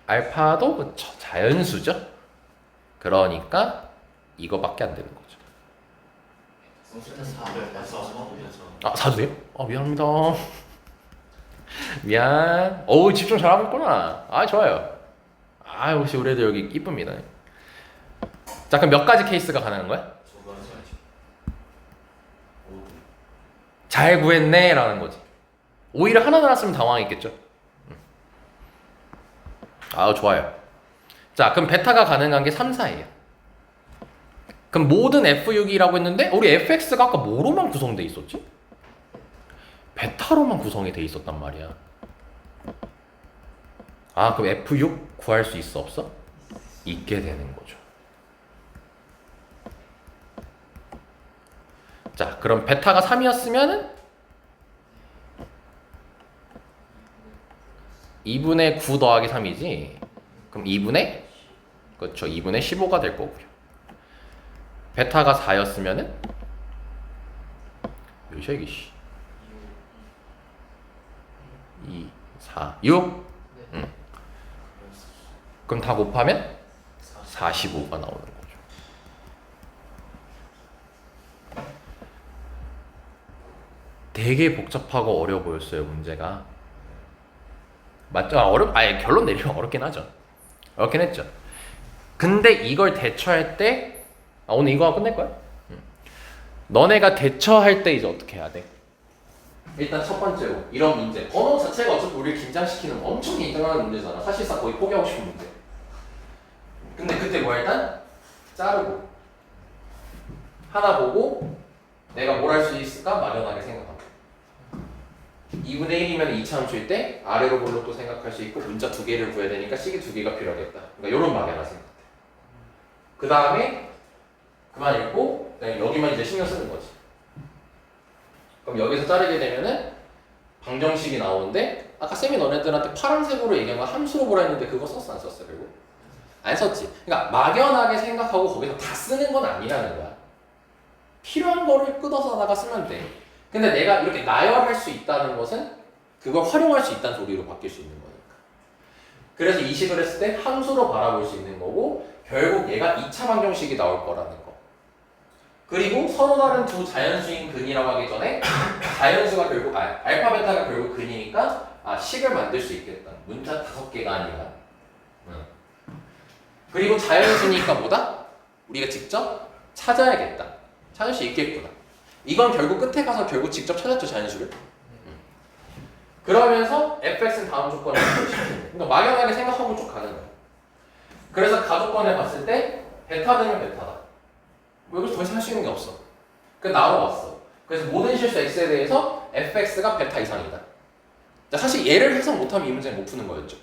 알파도 그쵸, 자연수죠. 그러니까 이거밖에 안 되는 거죠. 4도요? 미안합니다. 미안. 집중 잘하고 있구나. 좋아요. 역시 우리 애들 여기 이쁩니다. 자, 그럼 몇 가지 케이스가 가능한 거야? 잘 구했네 라는 거지. 오히려 하나 나왔으면 당황했겠죠. 좋아요. 자, 그럼 베타가 가능한 게 3, 4예요. 그럼 모든 F6이라고 했는데 우리 fx가 아까 뭐로만 구성돼 있었지? 베타로만 구성이 돼 있었단 말이야. 그럼 F6 구할 수 있어 없어? 있게 되는 거죠. 자, 그럼 베타가 3이었으면은 2분의 9 더하기 3이지. 그럼 2분의 15가 될 거고요. 베타가 4였으면은 몇이야 이게 2, 4, 6? 그럼 다 곱하면 45가 나오는 거죠. 되게 복잡하고 어려워 보였어요 문제가. 맞죠? 결론 내리면 어렵긴 하죠. 어렵긴 했죠. 근데 이걸 대처할 때 오늘 이거 하고 끝낼 거야? 너네가 대처할 때 이제 어떻게 해야 돼? 일단 첫 번째로 이런 문제. 번호 자체가 어차피 우리를 긴장시키는 엄청 긴장하는 문제잖아. 사실상 거의 포기하고 싶은 문제. 근데 그때 뭐야? 일단 자르고 하나 보고 내가 뭘 할 수 있을까? 막연하게 생각하고 2분의 1이면 2차함수일 때 아래로 볼록도 생각할 수 있고 문자 2개를 구해야 되니까 식이 2개가 필요하겠다. 그러니까 이런 막연한 생각. 그 다음에 그만 읽고 여기만 이제 신경 쓰는 거지. 그럼 여기서 자르게 되면은 방정식이 나오는데 아까 쌤이 너네들한테 파란색으로 얘기한 거 함수로 보라 했는데 그거 썼어 안 썼어? 그리고 안 썼지. 그러니까 막연하게 생각하고 거기서 다 쓰는 건 아니라는 거야. 필요한 거를 끄어서 하다가 쓰면 돼. 근데 내가 이렇게 나열할 수 있다는 것은 그걸 활용할 수 있다는 소리로 바뀔 수 있는 거니까. 그래서 이 식을 했을 때 함수로 바라볼 수 있는 거고 결국 얘가 2차 방정식이 나올 거라는 거. 그리고 서로 다른 두 자연수인 근이라고 하기 전에 자연수가 결국 알파 베타가 결국 근이니까 식을 만들 수 있겠다. 문자 5개가 아니라. 그리고 자연수니까 뭐다? 우리가 직접 찾아야겠다. 찾을 수 있겠구나. 이건 결국 끝에 가서 결국 직접 찾았죠, 자연수를. 그러면서 fx는 다음 조건을 만족시키는. 그러니까 막연하게 생각하고 쭉 가는 거야. 그래서 가조건을 봤을 때 베타 되면 베타다. 뭐 여기서 더 이상 할 수 있는 게 없어. 그 나로 왔어. 그래서 모든 실수 x에 대해서 fx가 베타 이상이다. 자, 사실 얘를 해석 못하면 이 문제는 못 푸는 거였죠.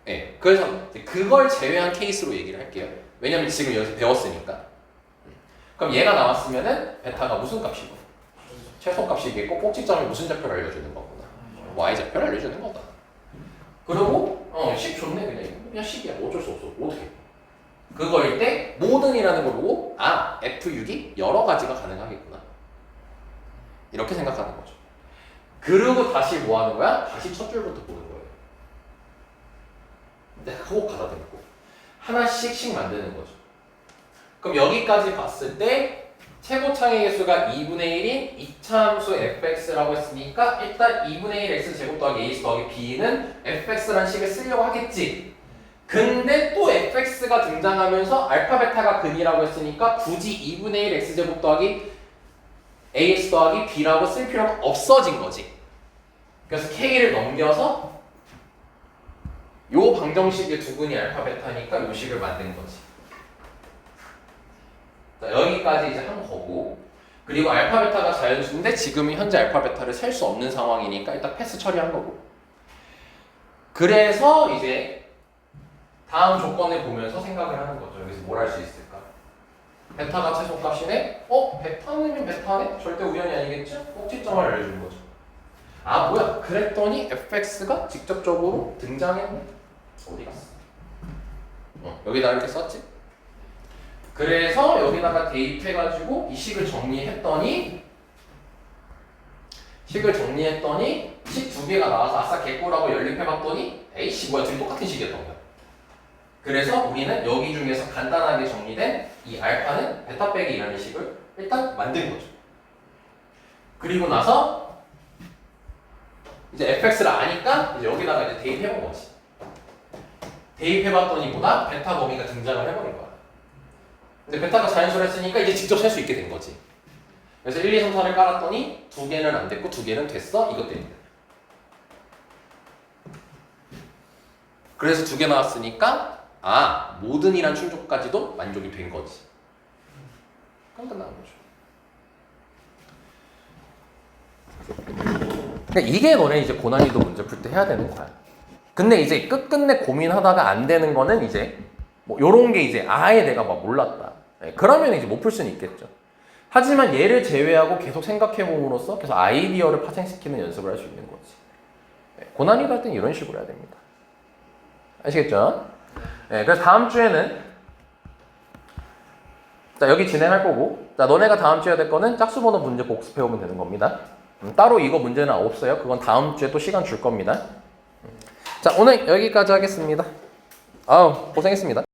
네, 그래서 그걸 제외한 케이스로 얘기를 할게요. 왜냐면 지금 여기서 배웠으니까. 그럼 얘가 나왔으면은 베타가 무슨 값이고 최소값이겠고 꼭지점이 무슨 좌표를 알려주는 거구나. y좌표를 알려주는 거다. 그리고 10 좋네 그냥 10이야. 어쩔 수 없어. 어떻게? 그거일 때 모든이라는 걸 보고 f6이 여러 가지가 가능하겠구나. 이렇게 생각하는 거죠. 그리고 다시 뭐 하는 거야? 다시 첫 줄부터 보는 거예요. 내가 그거 받아들고 하나씩씩 만드는 거죠. 그럼 여기까지 봤을 때 최고창의 개수가 2분의 1인 이차함수 fx라고 했으니까 일단 2분의 1 x제곱 더하기 ax 더하기 b는 fx라는 식을 쓰려고 하겠지. 근데 또 fx가 등장하면서 알파 베타가 근이라고 했으니까 굳이 2분의 1 x제곱 더하기 ax 더하기 b라고 쓸 필요가 없어진 거지. 그래서 k를 넘겨서 요 방정식의 두근이 알파 베타니까 요 식을 만든 거지. 자, 여기까지 이제 한 거고, 그리고 알파 베타가 자연수인데 지금 현재 알파 베타를 셀 수 없는 상황이니까 일단 패스 처리한 거고. 그래서 이제 다음 조건을 보면서 생각을 하는 거죠. 여기서 뭘 할 수 있을까? 베타가 최소값이네? 베타는 베타네? 절대 우연이 아니겠죠? 꼭지점을 알려주는 거죠. 아 뭐야? 그랬더니 fx가 직접적으로 등장했네? 어디 갔어? 여기다 이렇게 썼지? 그래서 여기다가 대입해가지고 이 식을 정리했더니 식 두 개가 나와서 아싸 개꿀하고 연립해봤더니 에이씨 뭐야 둘이 똑같은 식이었던 거야. 그래서 우리는 여기 중에서 간단하게 정리된 이 알파는 베타 빼기 2라는 식을 일단 만든 거죠. 그리고 나서 이제 fx를 아니까 이제 여기다가 이제 대입해본 거지. 대입해봤더니 보다 베타 범위가 등장을 해버린 거야. 근데 베타가 자연수를 했으니까 이제 직접 셀 수 있게 된 거지. 그래서 1, 2, 3, 4를 깔았더니 2개는 안 됐고 2개는 됐어. 이것 때문에. 그래서 2개 나왔으니까 모든이란 충족까지도 만족이 된 거지. 그럼 끝나는 거죠. 그러니까 이게 너네 이제 고난이도 문제 풀 때 해야 되는 거야. 근데 이제 끝끝내 고민하다가 안 되는 거는 이제 뭐 요런 게 이제 아예 내가 막 몰랐다. 그러면 이제 못 풀 수는 있겠죠. 하지만 얘를 제외하고 계속 생각해봄으로써 계속 아이디어를 파생시키는 연습을 할 수 있는 거지. 고난이도 할 때는 이런 식으로 해야 됩니다. 아시겠죠? 그래서 다음 주에는 자 여기 진행할 거고, 자 너네가 다음 주에 해야 될 거는 짝수번호 문제 복습해오면 되는 겁니다. 따로 이거 문제는 없어요. 그건 다음 주에 또 시간 줄 겁니다. 자 오늘 여기까지 하겠습니다. 고생했습니다.